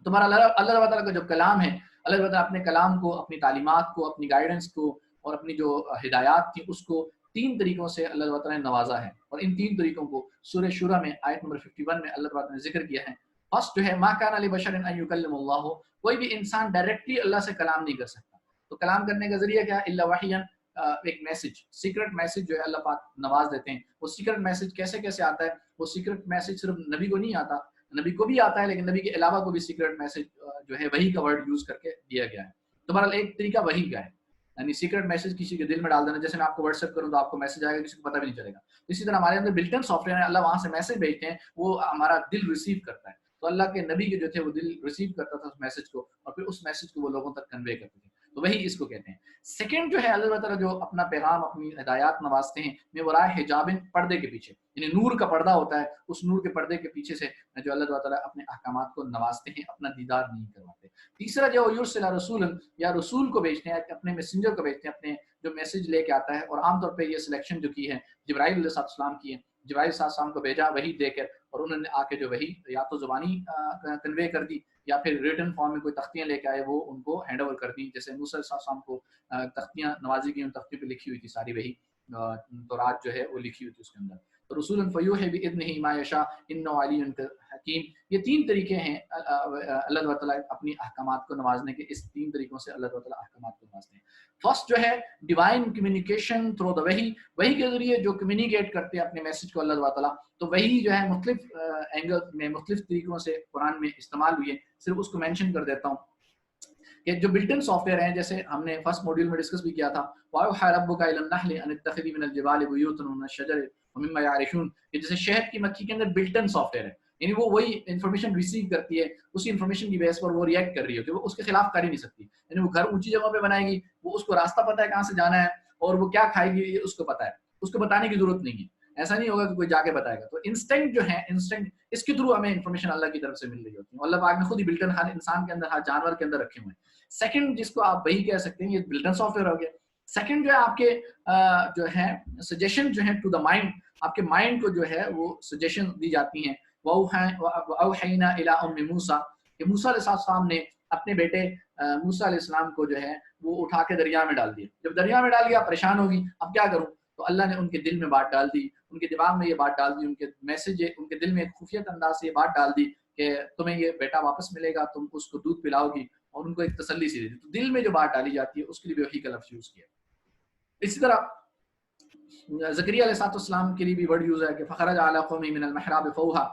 تمہارا اللہ تعالیٰ کا جو کلام ہے، اللہ تعالیٰ اپنے کلام کو، اپنی تعلیمات کو، اپنی گائیڈنس کو، اور اپنی جو ہدایات تھی اس کو 3 طریقوں سے اللہ تعالیٰ نے نوازا ہے، اور ان 3 طریقوں کو سورہ شورى میں آیت نمبر 51 میں اللہ تعالیٰ نے ذکر کیا ہے۔ فرسٹ جو ہے ما کان لبشر ان یکلم اللہ، کوئی بھی انسان ڈائریکٹلی اللہ سے کلام نہیں کر سکتا، تو کلام کرنے کا ذریعہ کیا ہے؟ الا وحیا، ایک میسج، سیکرٹ میسج جو ہے اللہ پاک نواز دیتے ہیں۔ وہ سیکرٹ میسج کیسے کیسے آتا ہے؟ وہ سیکرٹ میسج صرف نبی کو نہیں آتا، نبی کو بھی آتا ہے، لیکن نبی کے علاوہ کو بھی سیکرٹ میسج جو ہے وحی کا ورڈ یوز کر کے دیا گیا ہے۔ تو بہرحال ایک طریقہ وحی کا ہے، یعنی سیکرٹ میسج کسی کے دل میں ڈال دینا، جیسے میں آپ کو واٹس ایپ کروں تو آپ کو میسج آئے گا، کسی کو پتہ بھی نہیں چلے گا۔ اسی طرح ہمارے اندر بلٹ ان سافٹ ویئر ہے، اللہ وہاں سے میسج بھیجتے ہیں، وہ ہمارا دل ریسیو کرتا ہے۔ تو اللہ کے نبی کے جو تھے وہ دل ریسیو کرتا تھا اس میسج کو، اور پھر اس میسج کو وہ لوگوں تک کنوے کرتے تھے۔ تو وہی اس کو کہتے ہیں. سیکنڈ جو ہے اللہ تعالیٰ جو اپنا پیغام اپنی ہدایات نوازتے ہیں میں ورائے حجاب پردے کے پیچھے، یعنی نور کا پردہ ہوتا ہے، اس نور کے پردے کے پیچھے سے جو اللہ تعالیٰ اپنے احکامات کو نوازتے ہیں، اپنا دیدار نہیں کرواتے. تیسرا جو یرسل رسول، یا رسول کو بھیجتے ہیں، اپنے میسنجر کو بھیجتے ہیں، اپنے جو میسج لے کے آتا ہے. اور عام طور پہ یہ سلیکشن جو کی ہے جبرائیل علیہ السلام کی ہے. جبرائیل علیہ السلام کو بھیجا وہی دے کر، اور انہوں نے آ کے جو وہی یا تو زبانی کنوے کر دی یا پھر ریٹن فارم میں کوئی تختیاں لے کے آئے، وہ ان کو ہینڈ اوور کر دی. جیسے موسیٰ علیہ السلام کو تختیاں نوازی گئی، ان تختیوں پہ لکھی ہوئی تھی ساری وہی تورات جو ہے وہ لکھی ہوئی تھی اس کے اندر. تو رسول فیوحی بإذنہ ما یشاء انہ علی حکیم. یہ تین طریقے ہیں اللہ تعالیٰ اپنی احکامات کو نوازنے کے. اس تین طریقوں سے اللہ تعالیٰ احکامات کو نوازتے ہیں. فرسٹ جو ہے ڈیوائن کمیونیکیشن تھرو دا وہی کے ذریعے جو کمیونیکیٹ کرتے ہیں اپنے میسج کو اللہ تعالیٰ. تو وہی جو ہے مختلف اینگل میں مختلف طریقوں سے قرآن میں استعمال ہوئی ہے. صرف اس کو مینشن کر دیتا ہوں کہ جو بلٹ ان سافٹ ویئر ہیں، جیسے ہم نے فرسٹ ماڈیول میں ڈسکس بھی کیا تھا، وَأَوْحَىٰ رَبُّكَ إِلَى النَّحْلِ أَنِ اتَّخِذِي مِنَ الْجِبَالِ بُيُوتًا وَمِنَ الشَّجَرِ وَمِمَّا يَعْرِشُونَ. کہ جیسے شہد کی مکھی کے اندر بلٹ ان سافٹ ویئر ہے، یعنی وہ وہی انفارمیشن ریسیو کرتی ہے، اسی انفارمیشن کی بیس پر وہ ریئیکٹ کر رہی ہوتی ہے، وہ اس کے خلاف کر ہی نہیں سکتی. یعنی وہ گھر اونچی جگہ پہ بنائے گی، وہ اس کو راستہ پتہ ہے کہاں سے جانا ہے، اور وہ کیا کھائے گی یہ اس کو پتہ ہے، اس کو بتانے کی ضرورت نہیں ہے. ایسا نہیں ہوگا کہ کوئی جا کے بتائے گا. تو انسٹنکٹ جو ہے، انسٹنکٹ اس کے تھرو ہمیں انفارمیشن اللہ کی طرف سے مل رہی ہوتی ہے. اللہ پاک نے خود ہی بلٹن ہر انسان کے اندر، ہر جانور کے اندر رکھے ہوئے ہیں. سیکنڈ جس کو آپ وہی کہہ سکتے ہیں، یہ بلٹن سافٹ ویئر ہو گیا. سیکنڈ جو ہے آپ کے جو ہے سجیشن جو ہے ٹو دا مائنڈ، آپ کے مائنڈ کو جو ہے وہ سجیشن دی جاتی ہیں. وَأَوْحَيْنَا إِلَىٰ أُمِّ مُوسَىٰ کہ موسیٰ علیہ السلام نے اپنے بیٹے موسیٰ علیہ السلام کو جو ہے وہ اٹھا کے دریا میں ڈال دیا. جب دریا میں ڈال دیا پریشان ہوگی، اب کیا کروں؟ تو اللہ نے ان کے دل میں بات ڈال دی، ان کے دماغ میں یہ بات ڈال دی، ان کے میسج ان کے دل میں ایک خفیہ انداز سے یہ بات ڈال دی کہ تمہیں یہ بیٹا واپس ملے گا، تم اس کو دودھ پلاؤ گی، اور ان کو ایک تسلی سی دے دی. تو دل میں جو بات ڈالی جاتی ہے اس کے لیے بھی وحی کا لفظ یوز کیا. اسی طرح زکریا علیہ السلام کے لیے بھی ورڈ یوز ہے کہ فخرج علی قومہ من المحراب فوحا،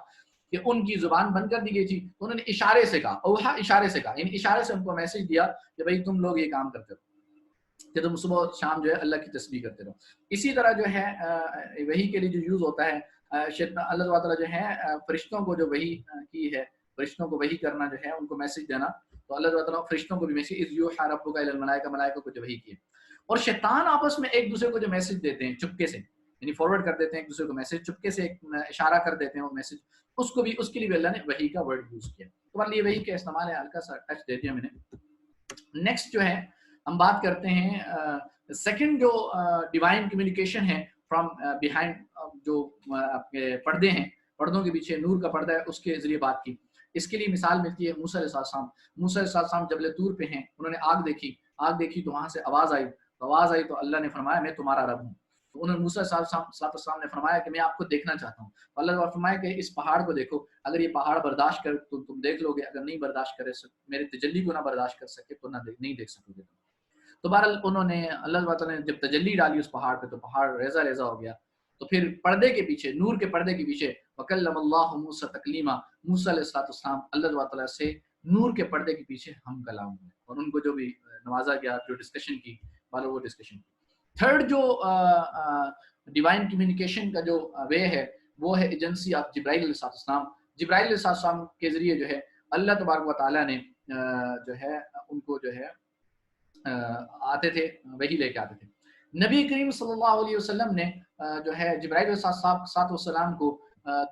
کہ ان کی زبان بند کر دی گئی تھی تو انہوں نے اشارے سے کہا. اوحا اشارے سے کہا، یعنی اشارے سے ان کو میسج دیا کہ بھائی تم لوگ یہ کام کرتے رہو، کہ تم صبح شام جو ہے اللہ کی تسبیح کرتے رہو. اسی طرح جو ہے وحی کے لیے جو یوز ہوتا ہے اللہ تعالیٰ جو ہے فرشتوں کو جو وحی کی ہے، فرشتوں کو وحی کرنا جو ہے ان کو میسج دینا، تو اللہ تعالیٰ فرشتوں کو بھی میسج اذ یوحی ربک الی الملائکہ، ملائکہ کو جو وحی کی ہے. اور شیطان آپس میں ایک دوسرے کو جو میسج دیتے ہیں چپکے سے، یعنی فارورڈ کر دیتے ہیں ایک دوسرے کو میسج، چپکے سے ایک اشارہ کر دیتے ہیں وہ میسج، اس کے لیے بھی اللہ نے وحی کا ورڈ یوز کیا. تو مان لیے وحی کا استعمال ہے، ہلکا سا ٹچ دے دیا میں نے. نیکسٹ جو ہے ہم بات کرتے ہیں سیکنڈ جو ڈیوائن کمیونیکیشن ہے فرام بیہائنڈ، جو آپ کے پردے ہیں، پردوں کے پیچھے نور کا پردہ ہے، اس کے ذریعے بات کی. اس کے لیے مثال ملتی ہے موسیٰ علیہ السلام. موسیٰ علیہ السلام جبل طور پہ ہیں، انہوں نے آگ دیکھی تو وہاں سے آواز آئی تو اللہ نے فرمایا میں تمہارا رب ہوں. تو انہوں نے موسیٰ علیہ السلام نے فرمایا کہ میں آپ کو دیکھنا چاہتا ہوں. تو اللہ نے فرمایا کہ اس پہاڑ کو دیکھو، اگر یہ پہاڑ برداشت کرے تو تم دیکھ لو گے، اگر نہیں برداشت کرے، میرے تجلی کو نہ برداشت کر سکے تو نہیں دیکھ سکو گے. تو بہرحال انہوں نے اللہ تعالیٰ نے جب تجلی ڈالی اس پہاڑ پہ تو پہاڑ ریزہ ریزہ ہو گیا. تو پھر پردے کے پیچھے، نور کے پردے کے پیچھے وَكَلَّمَ اللَّهُ مُوسَىٰ تَكْلِيمًا، موسیٰ علیہ السلام اللہ تعالیٰ سے نور کے پردے کے پیچھے ہم کلام ہوئے، اور ان کو جو بھی نوازا گیا، جو ڈسکشن کی وہ ڈسکشن کی. تھرڈ جو ڈیوائن کمیونیکیشن کا جو وے ہے وہ ہے ایجنسی آف جبرائیل علیہ السلام. جبرائیل علیہ السلام کے ذریعے جو ہے اللہ تبارک و تعالیٰ نے جو ہے ان کو جو ہے آتے تھے، وہی لے کے آتے تھے. نبی کریم صلی اللہ علیہ وسلم نے جو ہے جبرائیل علیہ السلام کو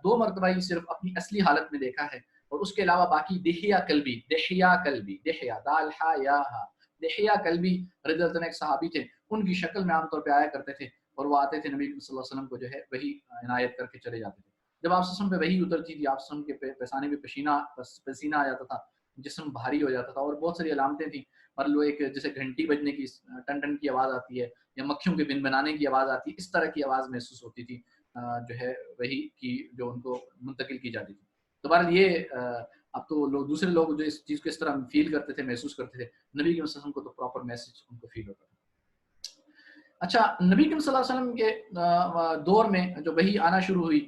2 مرتبہ ہی صرف اپنی اصلی حالت میں دیکھا ہے، اور اس کے علاوہ باقی دحیہ کلبی دحیہ دال ہا یا ہا دحیہ کلبی رضی اللہ عنہ ایک صحابی تھے، ان کی شکل میں عام طور پہ آیا کرتے تھے، اور وہ آتے تھے نبی صلی اللہ علیہ وسلم کو جو ہے وہی عنایت کر کے چلے جاتے تھے. جب آپ وسلم پہ وہی اترتی تھی، آپ وسلم کے پیشانے پہ پسینہ آ جاتا تھا، جسم بھاری ہو جاتا تھا، اور بہت ساری علامتیں تھیں. مطلب ایک جیسے گھنٹی بجنے کی ٹن ٹن کی آواز آتی ہے، یا مکھیوں کے بن بنانے کی آواز آتی ہے، اس طرح کی آواز محسوس ہوتی تھی جو ہے وہی کی جو ان کو منتقل کی جاتی تھی. تو بہرحال یہ اب تو دوسرے لوگ جو اس چیز کو اس طرح فیل کرتے تھے، محسوس کرتے تھے، نبی کے وسلم کو تو پراپر میسج ان کو فیل ہوتا تھا. اچھا، نبی کریم صلی اللہ علیہ وسلم کے دور میں جو وحی آنا شروع ہوئی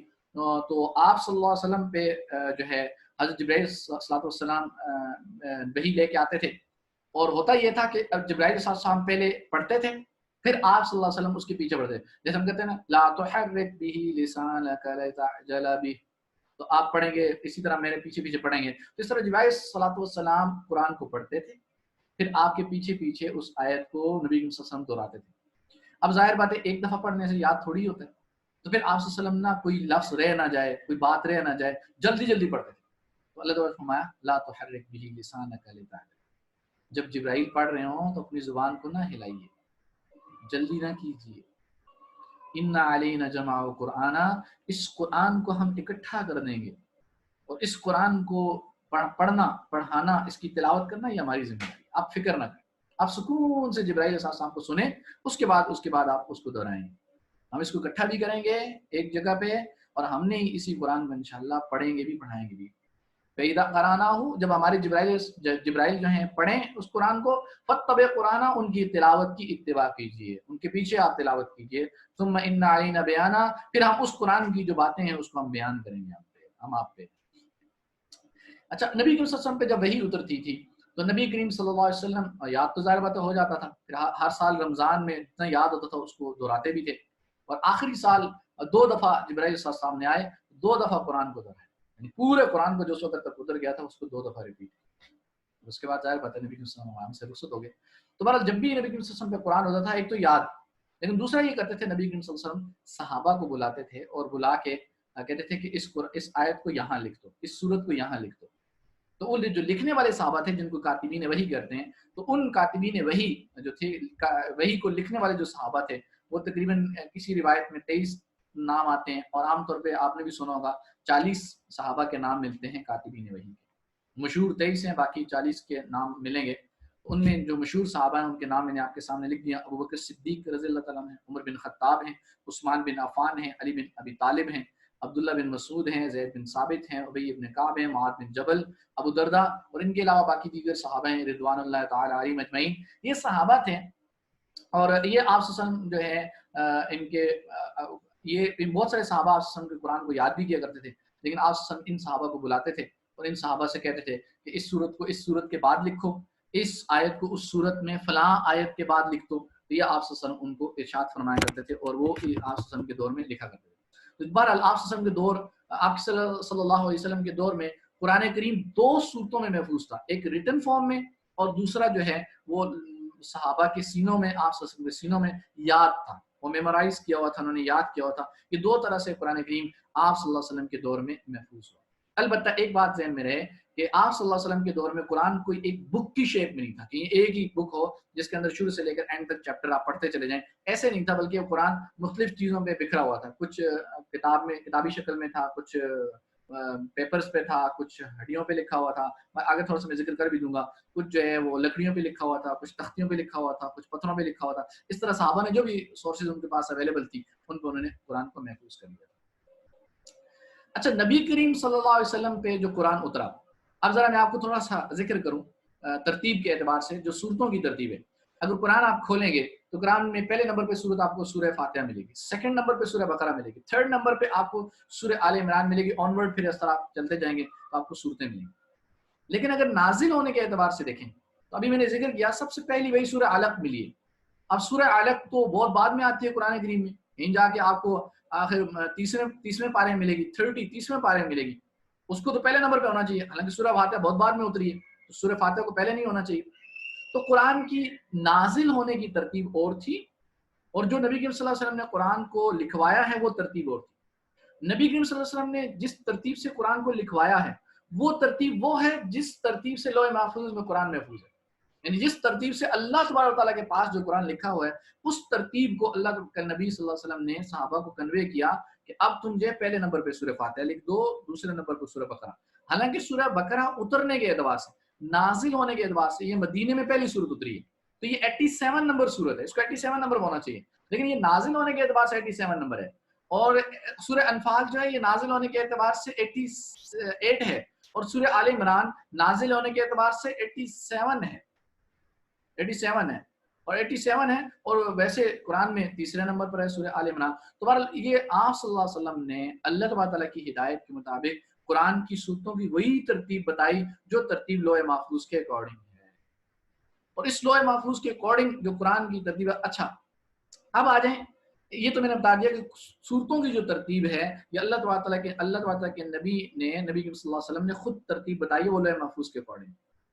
تو آپ صلی اللہ علیہ وسلم پہ جو ہے حضرت جبرائیل صلی اللہ علیہ وسلم وحی لے کے آتے تھے. اور ہوتا یہ تھا کہ جبرائیل صلی اللہ علیہ وسلم پہلے پڑھتے تھے، پھر آپ صلی اللہ علیہ وسلم اس کے پیچھے پڑھتے. جیسے ہم کہتے ہیں نا لا تحرک به لسانک لتعجل به، تو آپ پڑھیں گے اسی طرح میرے پیچھے پیچھے پڑھیں گے. تو اس طرح جبرائیل صلی اللہ علیہ وسلم قرآن کو پڑھتے تھے، پھر آپ کے پیچھے پیچھے اس آیت کو نبی صلی اللہ علیہ وسلم دہراتے تھے۔ اب ظاہر بات ہے ایک دفعہ پڑھنے سے یاد تھوڑی ہوتا ہے، تو پھر آپ صلی اللہ علیہ وسلم نا کوئی لفظ رہ نہ جائے، کوئی بات رہ نہ جائے، جلدی جلدی پڑھتے تھے۔ تو اللہ تعالیٰ نے فرمایا لا تحرک بہ لسانک لتعجل، جب جبرائیل پڑھ رہے ہوں تو اپنی زبان کو نہ ہلائیے، جلدی نہ کیجیے۔ ان علینا جمع قرآن، اس قرآن کو ہم اکٹھا کر دیں گے، اور اس قرآن کو پڑھنا پڑھانا، اس کی تلاوت کرنا یہ ہماری ذمہ داری، آپ فکر نہ کریں، آپ سکون سے جبرائیل علیہ السلام کو سنیں، اس کے بعد آپ اس کو دہرائیں گے۔ ہم اس کو اکٹھا بھی کریں گے ایک جگہ پہ، اور ہم نے اسی قرآن کو انشاءاللہ پڑھیں گے بھی، پڑھائیں گے بھی۔ فَإِذَا قَرَأْنَاهُ، جب ہمارے جبرائیل جو ہیں پڑھیں اس قرآن کو، فَاتَّبِعْ قُرْآنَ، ان کی تلاوت کی اتباع کیجئے، ان کے پیچھے آپ تلاوت کیجئے۔ ثُمَّ إِنَّ عَلَيْنَا بَيَانَهُ، پھر ہم اس قرآن کی جو باتیں ہیں اس کو ہم بیان کریں گے آپ پہ۔ اچھا، نبی کریم صلی اللہ علیہ وسلم پہ جب وحی اترتی تھی تو نبی کریم صلی اللہ علیہ وسلم یاد تو ظاہر بات ہو جاتا تھا، پھر ہر سال رمضان میں اتنا یاد ہوتا تھا اس کو دہراتے بھی تھے، اور آخری سال 2 دفعہ جبرائیل صلی اللہ علیہ وسلم نے آئے، 2 دفعہ قرآن کو دہرایا، یعنی پورے قرآن کو جو اس وقت تک اتر گیا تھا اس کو 2 دفعہ ریپیٹ۔ اس کے بعد ظاہر بات ہے نبی کریم صلی اللہ علیہ وسلم سے رخصت ہو گئے۔ تو بہرحال جب بھی نبی کریم صلی اللہ علیہ وسلم پہ قرآن ہوتا تھا ایک تو یاد، لیکن دوسرا یہ کرتے تھے نبی کریم صلی اللہ علیہ وسلم صحابہ کو بلاتے تھے اور بلا کے کہتے تھے کہ اس آیت کو یہاں لکھ دو، اس سورت کو یہاں لکھ دو۔ تو وہ جو لکھنے والے صحابہ تھے جن کو کاتبین وحی کرتے ہیں، تو ان کاتبین وحی جو تھے، وحی کو لکھنے والے جو صحابہ تھے، وہ تقریباً کسی روایت میں 23 نام آتے ہیں، اور عام طور پہ آپ نے بھی سنا ہوگا 40 صحابہ کے نام ملتے ہیں کاتبین وحی کے۔ مشہور 23 ہیں، باقی 40 کے نام ملیں گے۔ ان میں جو مشہور صحابہ ہیں ان کے نام میں نے آپ کے سامنے لکھ دیا۔ ابوبکر صدیق رضی اللہ تعالیٰ عنہ، عمر بن خطاب ہیں، عثمان بن عفان ہیں، علی بن ابی طالب ہیں، عبداللہ بن مسعود ہیں، زید بن ثابت ہیں، ابی بن کعب ہیں، معاذ بن جبل، ابو دردہ، اور ان کے علاوہ باقی دیگر صحابہ ہیں رضوان اللہ تعالی علیہم اجمعین۔ یہ صحابہ تھے، اور یہ آپ صلی اللہ علیہ وسلم جو ہے ان کے یہ بہت سارے صحابہ آپ صلی اللہ علیہ وسلم کے قرآن کو یاد بھی کیا کرتے تھے، لیکن آپ صلی اللہ علیہ وسلم ان صحابہ کو بلاتے تھے اور ان صحابہ سے کہتے تھے کہ اس سورت کو اس سورت کے بعد لکھو، اس آیت کو اس سورت میں فلاں آیت کے بعد لکھ دو۔ تو یہ آپ صلی اللہ علیہ وسلم ان کو ارشاد فرمایا کرتے تھے، اور وہ آپ صلی اللہ علیہ وسلم کے دور میں لکھا کرتے تھے۔ تو بہرحال آپ صلی اللہ علیہ وسلم کے دور، آپ صلی اللہ علیہ وسلم کے دور میں قرآن کریم 2 صورتوں میں محفوظ تھا، ایک ریٹن فارم میں، اور دوسرا جو ہے وہ صحابہ کے سینوں میں، آپ صلی اللہ علیہ وسلم کے سینوں میں یاد تھا، وہ میمورائز کیا ہوا تھا، انہوں نے یاد کیا ہوا تھا۔ یہ 2 طرح سے قرآن کریم آپ صلی اللہ علیہ وسلم کے دور میں محفوظ ہوا۔ البتہ ایک بات ذہن میں رہے کہ آپ صلی اللہ علیہ وسلم کے دور میں قرآن کوئی ایک بک کی شیپ میں نہیں تھا کہ یہ ایک ہی بک ہو جس کے اندر شروع سے لے کر اینڈ تک چیپٹر آپ پڑھتے چلے جائیں، ایسے نہیں تھا، بلکہ قرآن مختلف چیزوں پہ بکھرا ہوا تھا، کچھ کتابی شکل میں تھا، کچھ پیپرز پہ تھا، کچھ ہڈیوں پہ لکھا ہوا تھا، میں آگے تھوڑا سا میں ذکر کر بھی دوں گا، کچھ جو ہے وہ لکڑیوں پہ لکھا ہوا تھا، کچھ تختیوں پہ لکھا ہوا تھا، کچھ پتھروں پہ لکھا ہوا تھا۔ اس طرح صحابہ نے جو بھی سورسز ان کے پاس اویلیبل تھی ان کو انہوں نے قرآن کو محفوظ کر لیا۔ اچھا، نبی کریم صلی اللہ علیہ وسلم پہ جو قرآن اترا، اب ذرا میں آپ کو تھوڑا سا ذکر کروں ترتیب کے اعتبار سے، جو صورتوں کی ترتیب ہے۔ اگر قرآن آپ کھولیں گے تو قرآن میں پہلے نمبر پہ صورت آپ کو سورہ فاتحہ ملے گی، سیکنڈ نمبر پہ سورہ بقرہ ملے گی، تھرڈ نمبر پہ آپ کو سورہ آل عمران ملے گی، آن ورڈ پھر اس طرح آپ چلتے جائیں گے تو آپ کو صورتیں ملیں گی۔ لیکن اگر نازل ہونے کے اعتبار سے دیکھیں تو ابھی میں نے ذکر کیا سب سے پہلی وہی سورہ علق ملی ہے۔ اب سورہ علق تو بہت بعد میں آتی ہے قرآن کریم میں، یہیں جا کے آپ کو آخر تیسویں پارے میں ملے گی، 30 پارے میں ملے گی، اس کو تو پہلے نمبر پہ ہونا چاہیے، حالانکہ سورہ فاتحہ بہت بعد میں اتری ہے تو سورہ فاتحہ کو پہلے نہیں ہونا چاہیے۔ تو قرآن کی نازل ہونے کی ترتیب اور تھی، اور جو نبی کریم صلی اللہ علیہ وسلم نے قرآن کو لکھوایا ہے وہ ترتیب اور تھی۔ نبی کریم صلی اللہ علیہ وسلم نے جس ترتیب سے قرآن کو لکھوایا ہے وہ ترتیب وہ ہے جس ترتیب سے لوح محفوظ میں قرآن محفوظ ہے، یعنی جس ترتیب سے اللہ تبارک و تعالیٰ کے پاس جو قرآن لکھا ہوا ہے اس ترتیب کو اللہ کے نبی صلی اللہ علیہ وسلم نے صحابہ کو کنوے کیا کہ اب تم جو پہلے نمبر پہ سورہ فاتحہ لکھ دو، دوسرے نمبر پہ سورہ بقرہ۔ حالانکہ سورہ بقرہ اترنے کے اعتبار سے، نازل ہونے کے اعتبار سے یہ مدینے میں پہلی سورت اتری ہے، تو یہ 87 نمبر سورت ہے، اس کو 87 نمبر ہونا چاہیے، لیکن یہ نازل ہونے کے اعتبار سے 87 نمبر ہے۔ اور سورہ انفال جو ہے یہ نازل ہونے کے اعتبار سے 88 ہے، اور سورہ آل عمران نازل ہونے کے اعتبار سے 87 ہے، 87 ہے، اور 87 ہے، اور ویسے قرآن میں تیسرے نمبر پر ہے سورہ آل عمران۔ تو بہرحال یہ آپ صلی اللہ علیہ وسلم نے اللہ تبارک تعالیٰ کی ہدایت کے مطابق قرآن کی صورتوں کی وہی ترتیب بتائی جو ترتیب لوح محفوظ کے اکارڈنگ ہے، اور اس لوح محفوظ کے اکارڈنگ جو قرآن کی ترتیب ہے۔ اچھا، اب آ جائیں، یہ تو میں نے بتا دیا کہ صورتوں کی جو ترتیب ہے یہ اللہ تبارک تعالیٰ کے نبی صلی اللہ علیہ وسلم نے خود ترتیب بتائی ہے وہ لوح محفوظ کے اکارڈنگ۔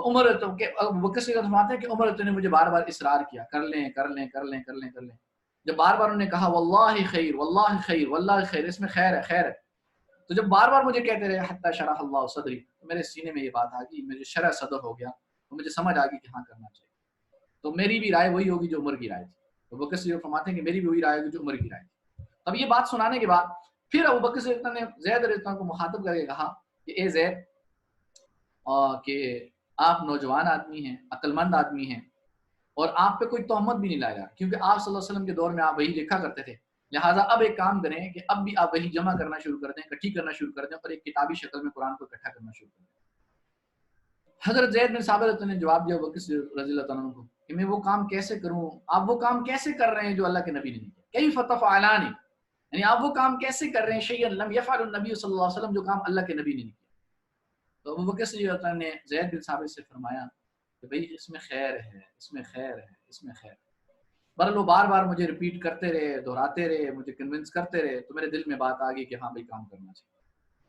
تو عمر تو کہ ابو بکر صدیق فرماتے ہیں کہ عمر تو نے مجھے بار بار اصرار کیا، کر لیں کر لیں کر لیں کر لیں کر لیں کر لیں، جب بار بار انہوں نے کہا واللہ خیر واللہ خیر واللہ خیر، اس میں خیر ہے خیر ہے، تو جب بار بار مجھے کہتے رہے حتی شرح اللہ صدری، تو میرے سینے میں یہ بات آ گئی، مجھے شرح صدر ہو گیا، تو مجھے سمجھ آ گئی کہ ہاں کرنا چاہیے، تو میری بھی رائے وہی ہوگی جو عمر کی رائے تھی۔ ابو بکر صدیق فرماتے ہیں کہ میری بھی وہی رائے ہوگی جو عمر کی رائے تھی۔ اب یہ بات سنانے کے بعد پھر ابو بکر صدیق نے زید رضی اللہ عنہ کو مخاطب کر کے کہا کہ اے زید، کہ آپ نوجوان آدمی ہیں، عقل مند آدمی ہیں، اور آپ پہ کوئی تہمت بھی نہیں لائے گا، کیونکہ آپ صلی اللہ علیہ وسلم کے دور میں آپ وہی لکھا کرتے تھے، لہٰذا اب ایک کام کریں کہ اب بھی آپ وہی جمع کرنا شروع کر دیں، اکٹھی کرنا شروع کر دیں، اور ایک کتابی شکل میں قرآن کو اکٹھا کرنا شروع کر دیں۔ حضرت زید بن ثابت نے جواب دیا بکر رضی اللہ عنہ کو کہ میں وہ کام کیسے کروں، آپ وہ کام کیسے کر رہے ہیں جو اللہ کے نبی نے نہیں کیا، کیف تفعلان، یعنی آپ وہ کام کیسے کر رہے ہیں شیئا لم یفعل النبی صلی اللہ علیہ وسلم، جو کام اللہ کے نبی نے نہیں کیا۔ تو ابو بکر صلی اللہ نے زید بن ثابت سے فرمایا کہ بھئی اس میں خیر ہے، اس میں خیر ہے، اس میں خیر ہے۔ بہرحال وہ بار بار مجھے ریپیٹ کرتے رہے، دہراتے رہے، مجھے کنونس کرتے رہے، تو میرے دل میں بات آ گئی کہ ہاں بھائی کام کرنا چاہیے۔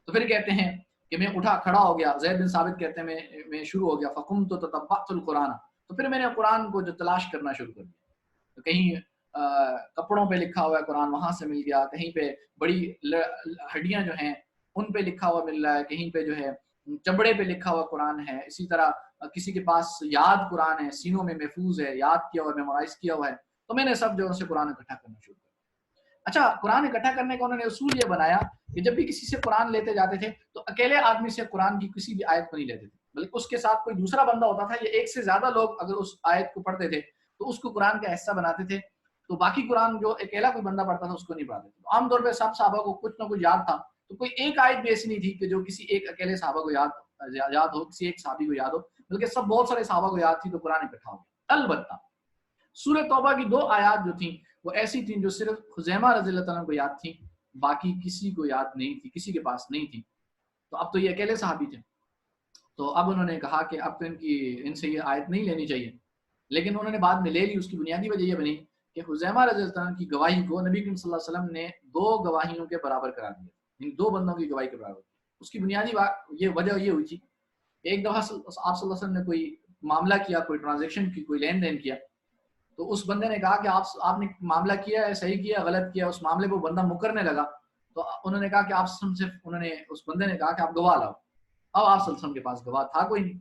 تو پھر کہتے ہیں کہ میں اٹھا کھڑا ہو گیا، زید بن ثابت کہتے ہیں میں شروع ہو گیا، فقمت تتبعت القرآن، تو پھر میں نے قرآن کو جو تلاش کرنا شروع کر دیا، تو کہیں کپڑوں پہ لکھا ہوا ہے قرآن وہاں سے مل گیا، کہیں پہ بڑی ہڈیاں جو ہیں ان پہ لکھا ہوا مل رہا ہے، کہیں پہ جو ہے چمڑے پہ لکھا ہوا قرآن ہے، اسی طرح کسی کے پاس یاد قرآن ہے، سینوں میں محفوظ ہے، یاد کیا ہوا ہے، میمورائز کیا ہوا ہے، تو میں نے سب جو سے قرآن اکٹھا کرنا شروع کیا۔ اچھا، قرآن اکٹھا کرنے کا انہوں نے اصول یہ بنایا کہ جب بھی کسی سے قرآن لیتے جاتے تھے تو اکیلے آدمی سے قرآن کی کسی بھی آیت کو نہیں لیتے تھے، بلکہ اس کے ساتھ کوئی دوسرا بندہ ہوتا تھا، یا ایک سے زیادہ لوگ اگر اس آیت کو پڑھتے تھے تو اس کو قرآن کا حصہ بناتے تھے، تو باقی قرآن جو اکیلا کوئی بندہ پڑھتا تھا اس کو نہیں پڑھاتے تھے۔ عام طور پہ سب صحابہ کو کچھ نہ کچھ یاد تھا، تو کوئی ایک آیت بھی ایسی نہیں تھی کہ جو کسی ایک اکیلے صحابہ کو یاد ہو، کسی ایک صحابی کو یاد ہو، بلکہ سب بہت سارے صحابہ کو یاد تھی، تو قرآن اکٹھا ہو گیا۔ البتہ سورہ توبہ کی 2 آیات جو تھیں وہ ایسی تھیں جو صرف خزیمہ رضی اللہ عنہ کو یاد تھیں، باقی کسی کو یاد نہیں تھی، کسی کے پاس نہیں تھی، تو اب تو یہ اکیلے صحابی تھے، تو اب انہوں نے کہا کہ اب تو ان سے یہ آیت نہیں لینی چاہیے، لیکن انہوں نے بعد میں لے لی۔ اس کی بنیادی وجہ یہ بنی کہ خزیمہ رضی اللہ عنہ کی گواہی کو نبی کریم صلی اللہ علیہ وسلم نے 2 گواہیوں کے برابر قرار دیا، یعنی 2 بندوں کی گواہی کے برابر۔ اس کی بنیادی وجہ یہ ہوئی تھی کہ ایک دفعہ آپ صلی اللہ علیہ وسلم نے کوئی معاملہ کیا، کوئی ٹرانزیکشن کی، کوئی لین دین کیا، تو اس بندے نے کہا کہ آپ نے معاملہ کیا ہے، صحیح کیا غلط کیا، اس معاملے کو بندہ مکرنے لگا، تو انہوں نے کہا کہ اس بندے نے کہا کہ آپ گواہ لاؤ۔ اب آپ صلی اللہ علیہ وسلم کے پاس گواہ تھا کوئی نہیں،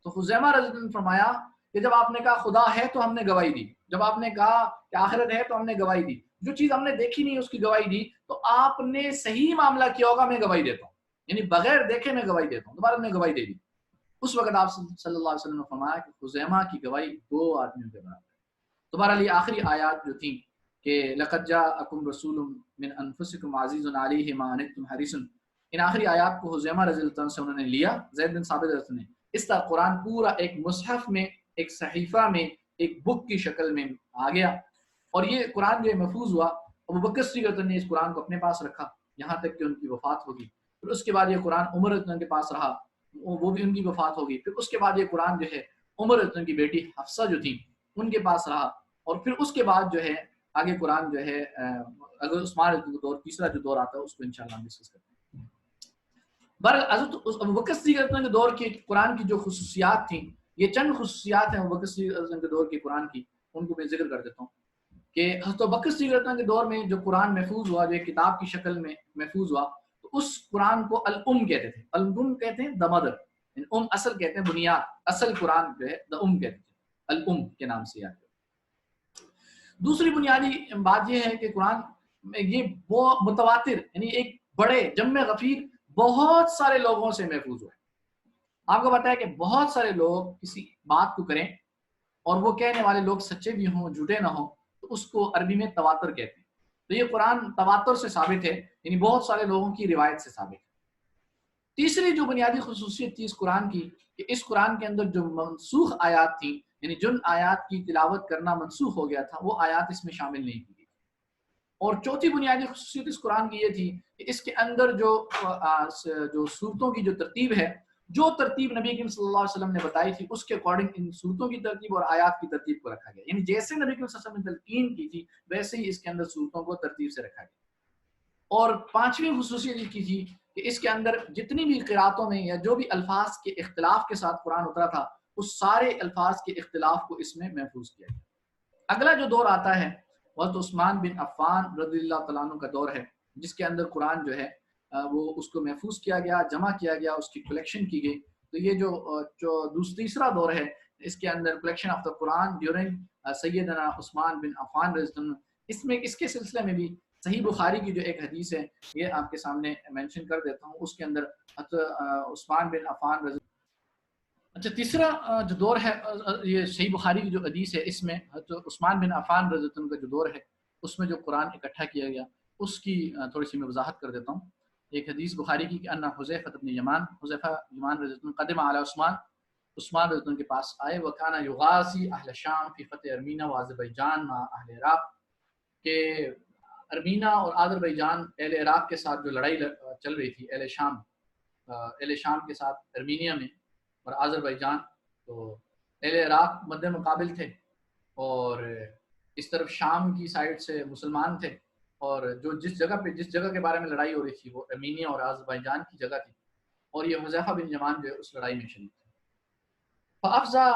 تو خزیمہ رضی اللہ عنہ نے فرمایا کہ جب آپ نے کہا خدا ہے تو ہم نے گواہی دی، جب آپ نے کہا کہ آخرت ہے تو ہم نے گواہی دی، جو چیز ہم نے دیکھی نہیں اس کی گواہی دی، تو آپ نے صحیح معاملہ کیا ہوگا میں گواہی دیتا ہوں، یعنی بغیر دیکھے میں گواہی دیتا ہوں۔ دوبارہ نے گواہی دے دی۔ اس وقت آپ صلی اللہ علیہ وسلم نے فرمایا کہ خزیمہ کی گواہی 2 آدمیوں کے برابر۔ دوبارہ لی آخری آیات جو تھیں کہ لقد جاءکم رسول من انفسکم عزیز علیہ ما عنتم حریص، ان آخری آیات کو خزیمہ رضی اللہ عنہ سے انہوں نے لیا، زید بن ثابت رضی اللہ عنہ نے، اس طرح قرآن پورا ایک مصحف میں، ایک صحیفہ میں، ایک بک کی شکل میں آ گیا، اور یہ قرآن جو محفوظ ہوا۔ ابو بکر صدیق نے اس قرآن کو اپنے پاس رکھا یہاں تک کہ ان کی وفات ہوگی، پھر اس کے بعد یہ قرآن عمر رضی اللہ عنہ کے پاس رہا، وہ بھی ان کی وفات ہوگی، پھر اس کے بعد یہ قرآن جو ہے عمر رضی اللہ عنہ کی بیٹی حفصہ جو تھی ان کے پاس رہا، اور پھر اس کے بعد جو ہے آگے قرآن جو ہے اگر عثمان رضی اللہ عنہ دور، تیسرا جو دور آتا ہے اس کو انشاءاللہ ہم ڈسکس کرتے ہیں۔ بہرحال حضرت ابو بکر صدیق رضی اللہ عنہ کے دور کی قرآن کی جو خصوصیات تھیں، یہ چند خصوصیات ہیں ابو بکر صدیق رضی اللہ عنہ کے دور کی قرآن کی، ان کو میں ذکر کر دیتا ہوں کہ حضرت ابو بکر صدیق رضی اللہ عنہ کے دور میں جو قرآن محفوظ ہوا، جو ایک کتاب کی شکل میں محفوظ ہوا، تو اس قرآن کو الام کہتے تھے۔ الام کہتے ہیں دا مدر، اصل کہتے ہیں بنیاد، اصل قرآن جو ہے دا ام کہتے ہیں، الام کے نام سے یاد۔ دوسری بنیادی بات یہ ہے کہ قرآن میں یہ وہ متواتر، یعنی ایک بڑے جمع غفیر بہت سارے لوگوں سے محفوظ ہوا ہے۔ آپ کو پتا ہے کہ بہت سارے لوگ کسی بات کو کریں اور وہ کہنے والے لوگ سچے بھی ہوں جھوٹے نہ ہوں، تو اس کو عربی میں تواتر کہتے ہیں۔ تو یہ قرآن تواتر سے ثابت ہے، یعنی بہت سارے لوگوں کی روایت سے ثابت ہے۔ تیسری جو بنیادی خصوصیت تھی اس قرآن کی کہ اس قرآن کے اندر جو منسوخ آیات تھیں، یعنی جن آیات کی تلاوت کرنا منسوخ ہو گیا تھا، وہ آیات اس میں شامل نہیں کی گئی۔ اور چوتھی بنیادی خصوصیت اس قرآن کی یہ تھی کہ اس کے اندر جو صورتوں کی جو ترتیب ہے، جو ترتیب نبی کریم صلی اللہ علیہ وسلم نے بتائی تھی، اس کے اکارڈنگ ان صورتوں کی ترتیب اور آیات کی ترتیب کو رکھا گیا، یعنی جیسے نبی کریم صلی اللہ علیہ وسلم نے تلقین کی تھی ویسے ہی اس کے اندر صورتوں کو ترتیب سے رکھا گیا۔ اور پانچویں خصوصیت کی تھی کہ اس کے اندر جتنی بھی قراتوں میں یا جو بھی الفاظ کے اختلاف کے ساتھ قرآن اترا تھا اس سارے الفاظ کے اختلاف کو اس میں محفوظ کیا گیا۔ اگلا جو دور آتا ہے حضرت عثمان بن عفان رضی اللہ تعالیٰ عنہ کا دور ہے، جس کے اندر قرآن جو ہے وہ اس کو محفوظ کیا گیا، جمع کیا گیا، اس کی کلیکشن کی گئی۔ تو یہ جو تیسرا دور ہے، اس کے اندر collection of the Quran during سیدنا عثمان بن عفان رضی اللہ عنہ، اس میں اس کے سلسلے میں بھی صحیح بخاری کی جو ایک حدیث ہے یہ آپ کے سامنے مینشن کر دیتا ہوں۔ اس کے اندر عثمان بن عفان رضی، اچھا تیسرا جو دور ہے یہ صحیح بخاری کی جو حدیث ہے، اس میں عثمان بن عفان رضی اللہ عنہ کا جو دور ہے اس میں جو قرآن اکٹھا کیا گیا اس کی تھوڑی سی میں وضاحت کر دیتا ہوں۔ ایک حدیث بخاری کی کہ انّا حذیفہ بن یمان، حذیفہ یمان رضی اللہ عنہ قدم علی عثمان، عثمان رضی اللہ عنہ کے پاس آئے، وکانا یغازی اہل شام فی فتح ارمینا و آذربائیجان مع اہل عراق، کہ ارمینا اور آذربائیجان اہل عراق کے ساتھ جو لڑائی چل رہی تھی، اہل شام کے ساتھ ارمینیا میں اور آذربائیجان، تو اہل عراق مد مقابل تھے اور اس طرف شام کی سائڈ سے مسلمان تھے، اور جو جس جگہ کے بارے میں لڑائی ہو رہی تھی وہ ارمینیا اور آذربائیجان کی جگہ تھی، اور یہ حذیفہ بن یمان جو ہے اس لڑائی میں شریک تھے۔ فافزا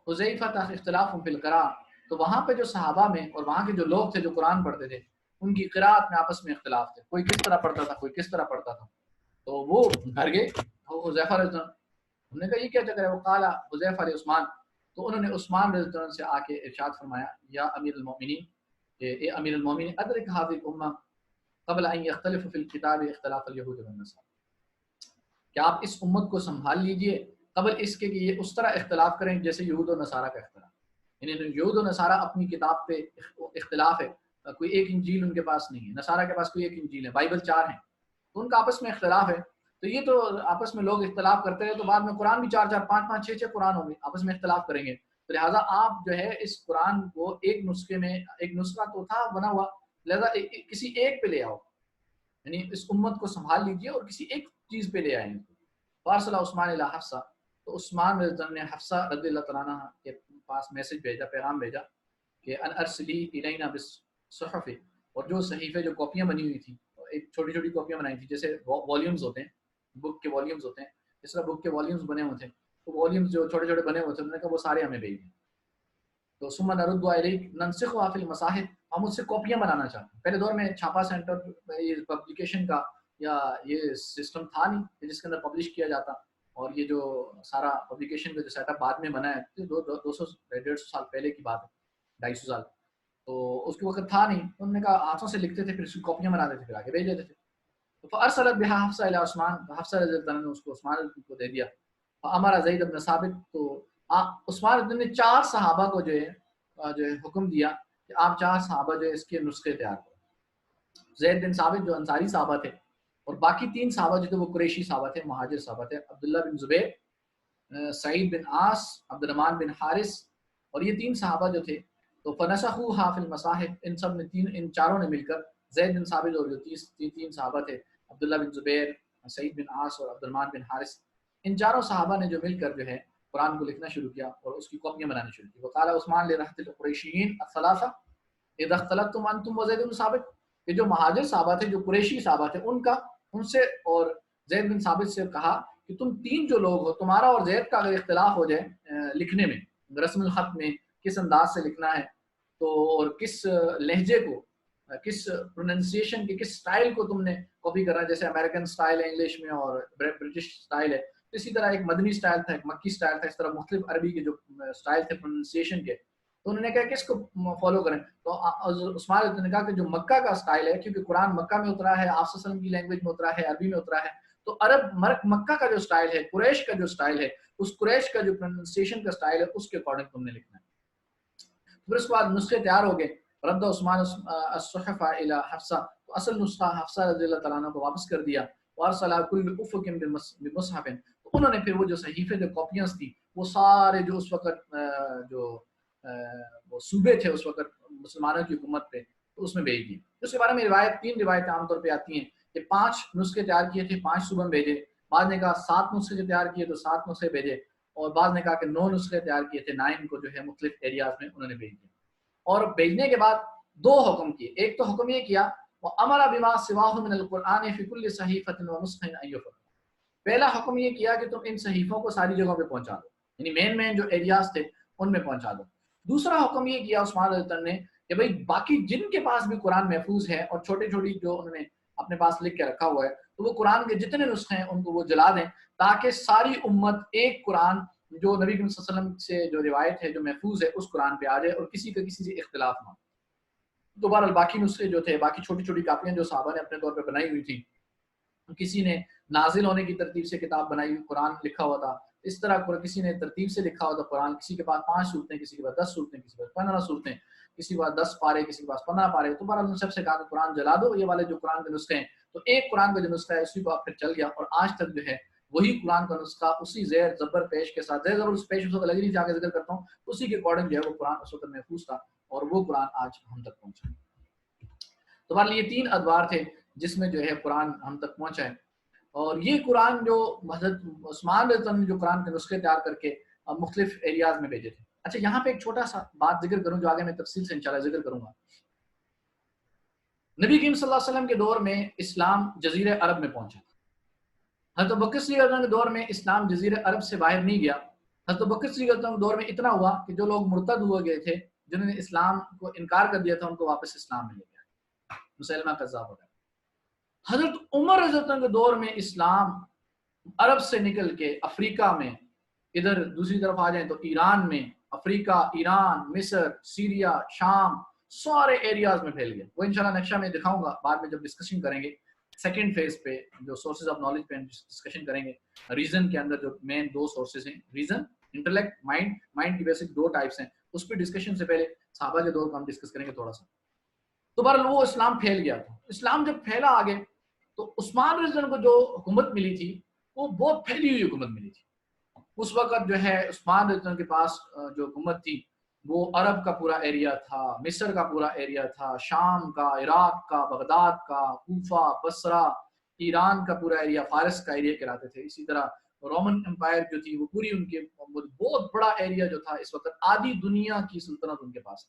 حذیفہ اختلاف فی القراء، تو وہاں پہ جو صحابہ میں اور وہاں کے جو لوگ تھے جو قرآن پڑھتے تھے ان کی قراءت میں آپس میں اختلاف تھے، کوئی کس طرح پڑھتا تھا کوئی کس طرح پڑھتا تھا۔ تو وہ گھر گئے حذیفہ رضی اللہ عنہ، ہم نے کہا یہ کیا چکر ہے، وہ قال حذیفہ علیہ عثمان، تو انہوں نے عثمان رضی اللہ عنہ سے آ کے ارشاد فرمایا، یا امیر المومنین، کہ اے امیر المومنین ادرک هذه الامہ قبل ان يختلف في الكتاب اختلاف اليهود والنصارى، کہ آپ اس امت کو سنبھال لیجئے قبل اس کے کہ یہ اس طرح اختلاف کریں جیسے یہود و نصارہ کا اختلاف، یعنی یہود و نصارہ اپنی کتاب پہ اختلاف ہے، کوئی ایک انجیل ان کے پاس نہیں ہے، نصارہ کے پاس کوئی ایک انجیل ہے، بائبل 4 ہیں، تو ان کا آپس میں اختلاف ہے، تو یہ تو آپس میں لوگ اختلاف کرتے رہے تو بعد میں قرآن بھی 4 5 5 6 قرآن ہوں گے، آپس میں اختلاف کریں گے، تو لہٰذا آپ جو ہے اس قرآن کو ایک نسخے میں، ایک نسخہ تو تھا بنا ہوا، لہٰذا کسی ایک پہ لے آؤ، یعنی اس امت کو سنبھال لیجئے اور کسی ایک چیز پہ لے آئیں۔ فارسل عثمان الی حفصہ، تو عثمان رضی اللہ عنہ نے حفصہ رضی اللہ تعالیٰ عنہ کے پاس میسج بھیجا، پیغام بھیجا کہ ان ارسلی الینا بالصحف، اور جو صحیفے جو کاپیاں بنی ہوئی تھیں، ایک چھوٹی چھوٹی کاپیاں بنائی تھیں جیسے والیومز ہوتے ہیں، بک کے والیومز ہوتے ہیں، اس طرح بک کے والیومز بنے ہوئے تھے، تو والیومز جو چھوٹے چھوٹے بنے ہوئے تھے انہوں نے کہا وہ سارے ہمیں بھیج دیں، تو ثم نرد الیک ننسخها فی المصاحف، ہم اس سے کاپیاں بنانا چاہتے ہیں۔ پہلے دور میں چھاپا سینٹر یہ پبلیکیشن کا یا یہ سسٹم تھا نہیں جس کے اندر پبلش کیا جاتا، اور یہ جو سارا پبلیکیشن کا جو سیٹ اپ بعد میں بنا ہے 200 150 سال پہلے کی بات ہے، 250 سال، تو اس کے وقت تھا نہیں، انہوں نے کہا ہاتھوں سے لکھتے تھے پھر اس کی کاپیاں بناتے تھے پھر آگے بھیج دیتے تھے، تو فارسلت بها حفصہ الی عثمان، حفصہ رضی اللہ عنہ نے اس کو عثمان کو دے دیا، فامر زید بن ثابت، تو عثمان نے 4 صحابہ کو جو ہے حکم دیا کہ آپ 4 صحابہ جو ہے اس کے نسخے تیار کرو، زید بن ثابت جو انصاری صحابہ تھے، اور باقی 3 صحابہ جو تھے وہ قریشی صحابہ تھے، مہاجر صحابہ تھے، عبداللہ بن زبیر، سعید بن عاص، عبد الرحمن بن حارث، اور یہ 3 صحابہ جو تھے، تو فنسخوها فی المصاحف، ان سب نے ان چاروں نے مل کر، زید بن ثابت اور جو 3 صحابہ تھے، عبداللہ بن زبیر، سعید بن عاص اور عبد الرحمن بن حارث، ان چاروں صحابہ نے جو مل کر جو ہے قرآن کو لکھنا شروع کیا اور اس کی کاپیاں بنانی شروع کی۔ وقال عثمان لرہط القریشیین الثلاثہ اذا اختلفتم انتم وزید بن ثابت، کہ جو مہاجر صحابہ تھے، جو قریشی صحابہ تھے، ان سے اور زید بن ثابت سے کہا کہ تم 3 جو لوگ ہو، تمہارا اور زید کا اگر اختلاف ہو جائے لکھنے میں، رسم الخط میں کس انداز سے لکھنا ہے، تو اور کس لہجے کو، کس پروننسیشن کے کس سٹائل کو تم نے کاپی کرنا ہے، جیسے امریکن سٹائل ہے انگلش میں اور برٹش سٹائل ہے، اسی طرح ایک مدنی سٹائل تھا، ایک مکی سٹائل تھا، اس طرح مختلف عربی کے جو سٹائل تھے پروننسیشن کے، تو انہوں نے کہا کس کو فالو کریں، تو عثمان نے کہا کہ جو مکہ کا سٹائل ہے، کیونکہ قرآن مکہ میں اترا ہے، آپ صلی اللہ علیہ وسلم کی لینگویج میں اترا ہے، عربی میں اترا ہے، تو مکہ کا جو سٹائل ہے، قریش کا جو سٹائل ہے، اس قریش کا جو پروننسیشن کا سٹائل ہے اس کے اکارڈنگ تم نے لکھنا ہے۔ پھر اس کے بعد نسخے تیار ہو گئے، رد عثمان الصحف الی حفصہ، تو اصل نسخہ حفصہ رضی اللہ تعالیٰ عنہ کو واپس کر دیا، وارسل کل افق بمصحف، تو انہوں نے پھر وہ جو صحیفے جو کاپیاں تھیں وہ سارے جو اس وقت وہ صوبے تھے اس وقت مسلمانوں کی حکومت پہ، تو اس میں بھیج دی۔ اس کے بارے میں 3 روایتیں عام طور پہ آتی ہیں کہ 5 نسخے تیار کیے تھے، 5 صوبوں میں بھیجے، بعض نے کہا 7 نسخے جو تیار کیے تو 7 نسخے بھیجے، اور بعض نے کہا کہ 9 نسخے تیار کیے تھے، 9 کو جو ہے مختلف ایریاز میں انہوں نے بھیج دیا، اور بھیجنے کے بعد 2 حکم کیے، ایک تو حکم یہ کیا وَأَمَرَ بِمَا سِوَاهُ مِنَ الْقُرْآنِ فِي كُلِّ صَحِيفَةٍ وَنُسْخٍ أَن يُفْرَغَ۔ پہلا حکم یہ کیا کہ تم ان صحیفوں کو ساری جگہوں پہ پہنچا دو، یعنی مین جو ایریاز تھے ان میں پہنچا دو۔ دوسرا حکم یہ کیا عثمان رضی اللہ عنہ نے کہ بھئی باقی جن کے پاس بھی قرآن محفوظ ہے اور چھوٹی چھوٹی جو انہوں نے اپنے پاس لکھ کے رکھا ہوا ہے، تو وہ قرآن کے جتنے نسخے ہیں ان کو وہ جلا دیں، تاکہ ساری امت ایک قرآن جو نبی کریم صلی اللہ علیہ وسلم سے جو روایت ہے جو محفوظ ہے اس قرآن پہ آ جائے اور کسی کا کسی سے اختلاف نہ ہو۔ دوبارہ باقی نسخے جو تھے، باقی چھوٹی چھوٹی کاپیاں جو صحابہ نے اپنے طور پہ بنائی ہوئی تھی، کسی نے نازل ہونے کی ترتیب سے کتاب بنائی ہوئی قرآن لکھا ہوا تھا، اس طرح کسی نے ترتیب سے لکھا ہوا تھا قرآن، کسی کے پاس 5 صورتیں، کسی کے پاس 10 صورتیں، کسی کے پاس 15 صورتیں، کسی کے پاس 10 پارے، کسی کے پاس 15 پارے۔ تو بہرحال ان سب سے کہا کہ قرآن جلا دو یہ والے جو قرآن کے نسخے ہیں۔ تو ایک قرآن کا جو نسخہ ہے اسی کو آپ پھر چل گیا، اور آج تک جو ہے وہی قرآن کا نسخہ اسی زیر زبر پیش کے ساتھ، زیر زبر پیش اس وقت الگ ہی جا کے ذکر کرتا ہوں، اسی کے اکارڈنگ جو ہے وہ قرآن اس وقت محفوظ تھا، اور وہ قرآن آج ہم تک پہنچا۔ تو بہرحال یہ 3 ادوار تھے جس میں جو ہے قرآن ہم تک پہنچا ہے، اور یہ قرآن جو حضرت عثمان رضی اللہ عنہ نے جو قرآن کے نسخے تیار کر کے مختلف ایریاز میں بھیجے تھے۔ اچھا یہاں پہ ایک چھوٹا سا بات ذکر کروں جو آگے میں تفصیل سے انشاءاللہ ذکر کروں گا۔ نبی کریم صلی اللہ علیہ وسلم کے دور میں اسلام جزیرہ عرب میں پہنچا تھا۔ حضرت بکر صدیق رضی اللہ عنہ کے دور میں اسلام جزیرہ عرب سے باہر نہیں گیا۔ حضرت بکر صدیق رضی اللہ عنہ کے دور میں اتنا ہوا کہ جو لوگ مرتد ہوئے گئے تھے، جنہوں نے اسلام کو انکار کر دیا تھا، ان کو واپس اسلام میں لے گیا، مسلمہ کذاب وغیرہ۔ حضرت عمر رضی اللہ عنہ کے دور میں اسلام عرب سے نکل کے افریقہ میں، ادھر دوسری طرف آ جائیں تو ایران میں، افریقہ، ایران، مصر، سیریا، شام، سارے ایریاز میں پھیل گیا۔ وہ انشاءاللہ نقشہ میں دکھاؤں گا بعد میں جب ڈسکشن کریں گے سیکنڈ فیز پہ، جو سورسز آف نالج پہ ڈسکشن کریں گے۔ ریزن کے اندر جو مین 2 سورسز ہیں، ریزن، انٹلیکٹ، مائنڈ کی بیسک 2 ٹائپس ہیں، اس پہ ڈسکشن سے پہلے صحابہ کے دور کو ہم ڈسکس کریں گے تھوڑا سا۔ تو بہرحال وہ اسلام پھیل گیا تھا۔ اسلام جب پھیلا آگے تو عثمان رضی اللہ عنہ کو جو حکومت ملی تھی وہ بہت پھیلی ہوئی حکومت ملی تھی۔ اس وقت جو ہے عثمان رضی اللہ عنہ کے پاس جو حکومت تھی وہ عرب کا پورا ایریا تھا، مصر کا پورا ایریا تھا، شام کا، عراق کا، بغداد کا، کوفہ، بصرہ، ایران کا پورا ایریا، فارس کا ایریا کہلاتے تھے۔ اسی طرح رومن امپائر جو تھی وہ پوری ان کے بہت بڑا ایریا جو تھا، اس وقت آدھی دنیا کی سلطنت ان کے پاس۔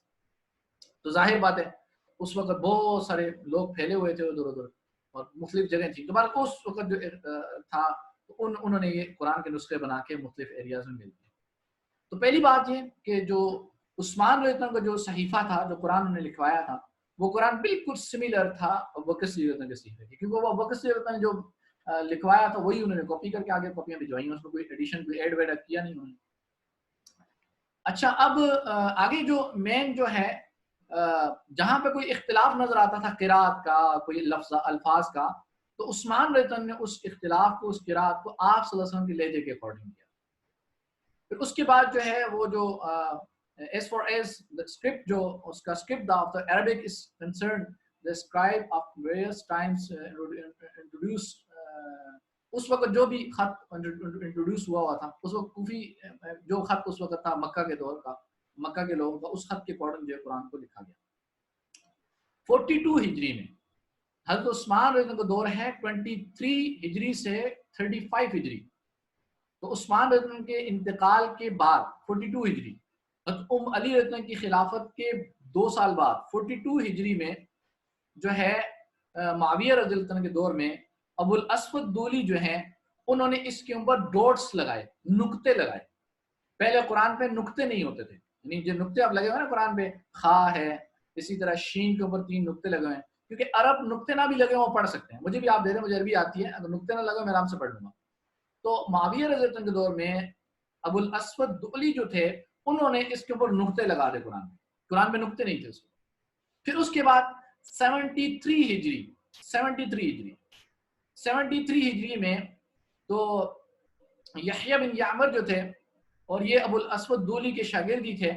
تو ظاہر بات ہے اس وقت بہت سارے لوگ پھیلے ہوئے تھے ادھر ادھر اور مختلف جگہیں تھیں۔ تو بہرحال اس وقت جو تھا انہوں نے یہ قرآن کے نسخے بنا کے مختلف ایریاز میں بھیج دیے۔ تو پہلی بات یہ کہ جو عثمان رضی اللہ عنہ کا جو صحیفہ تھا، جو قرآن انہوں نے لکھوایا تھا، وہ قرآن بالکل سملر تھا ابوبکر صدیق رضی اللہ عنہ کے صحیفے کی، کیونکہ وہ ابوبکر صدیق رضی اللہ عنہ نے جو لکھوایا تھا وہی انہوں نے کاپی کر کے آگے کاپیاں بھجوائی ہیں، اس میں کوئی ایڈیشن، کوئی ایڈ ویڈ کیا نہیں انہوں نے۔ اچھا اب آگے جو مین جو ہے جہاں پہ کوئی اختلاف نظر آتا تھا قرات کا، کوئی لفظ الفاظ کا، تو عثمان رضی اللہ عنہ نے اس اختلاف کو، اس قرات کو آپ صلی اللہ علیہ وسلم کے لہجے کے اکارڈنگ کیا۔ پھر اس کے بعد جو ہے وہ جو as far as the script جو اس کا script of the Arabic is concerned, the scribe of various times introduced اس وقت جو بھی خط انٹروڈیوس ہوا تھا، اس وقت کوفی جو خط اس وقت تھا مکہ کے دور کا، مکہ کے لوگوں کا، اس خط کے اکارڈنگ جو قرآن کو لکھا گیا۔ 42 ہجری میں حضرت عثمان رضی اللہ عنہ کا دور ہے 23 ہجری سے 35 ہجری۔ تو عثمان رضی اللہ عنہ کے انتقال کے بعد 42 ہجری، حضرت علی رضی اللہ عنہ کی خلافت کے 2 سال بعد 42 ہجری میں جو ہے معاویہ رضی اللہ عنہ کے دور میں ابو الاسود دولی جو ہیں انہوں نے اس کے اوپر ڈاٹس لگائے، نقطے لگائے۔ پہلے قرآن پہ نقطے نہیں ہوتے تھے، یعنی جو نقطے اب لگے ہوئے نا قرآن پہ، خا ہے، اسی طرح شین کے اوپر 3 نقطے لگے ہوئے ہیں، کیونکہ عرب نقطے نہ بھی لگے وہ پڑھ سکتے ہیں۔ مجھے بھی آپ دے دیں، مجھے عربی آتی ہے، اگر نقطے نہ لگے میں آرام سے پڑھ لوں گا۔ تو معاویہ رضی اللہ عنہ کے دور میں ابو الاسود دولی جو تھے انہوں نے اس کے اوپر نقطے لگا دے، قرآن پہ نقطے نہیں تھے اس کو۔ پھر اس کے بعد 73 ہجری میں تو یحییٰ بن یعمر جو تھے، اور یہ ابو الاسود دولی کے شاگرد ہی تھے،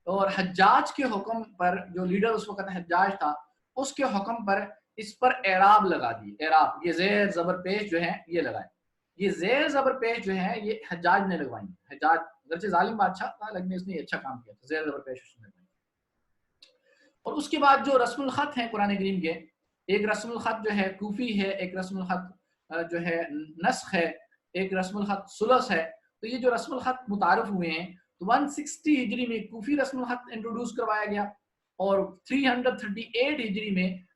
اور حجاج کے حکم پر، جو لیڈر اس وقت حجاج تھا، اس کے حکم پر اس پر اعراب لگا دی۔ اعراب، یہ زیر زبر پیش جو ہے یہ لگائے، یہ زیر زبر پیش جو ہے یہ حجاج نے لگوائی۔ حجاج اگرچہ ظالم بادشاہ تھا لیکن اس نے اچھا کام کیا تھا، زیر زبر پیش اس نے لگوائی۔ اور اس کے بعد جو رسم الخط ہیں قرآن کریم کے، ایک رسم الخط جو ہے کوفی ہے، ایک رسم الخط جو ہے نسخ ہے، ایک رسم الخط ثلث ہے۔ تو یہ جو رسم الخط متعارف ہوئے ہیں تو 160 ہجری میں کوفی رسم الخط انٹروڈیوس کروایا گیا، اور 338 ہجری میں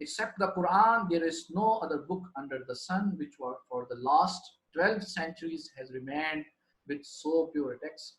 except the Quran there is no other book under the sun which for the last 12 centuries has remained with so pure text।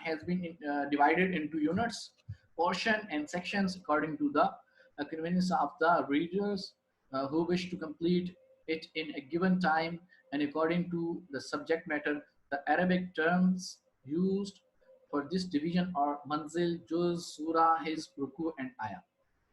has been divided into units, portion and sections according to the convenience of the readers who wish to complete it in a given time and according to the subject matter. The Arabic terms used for this division are manzil, juz, surah, hizb, ruku and ayah।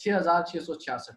6666,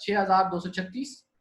6236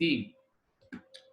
3।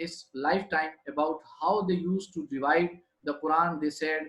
his lifetime about how they used to divide the Quran, they said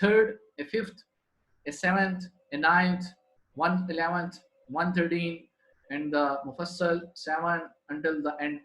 third, a fifth, a seventh, a ninth, 111th, 113 and the mufassal 7 until the end।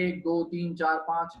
1 2 3 4 5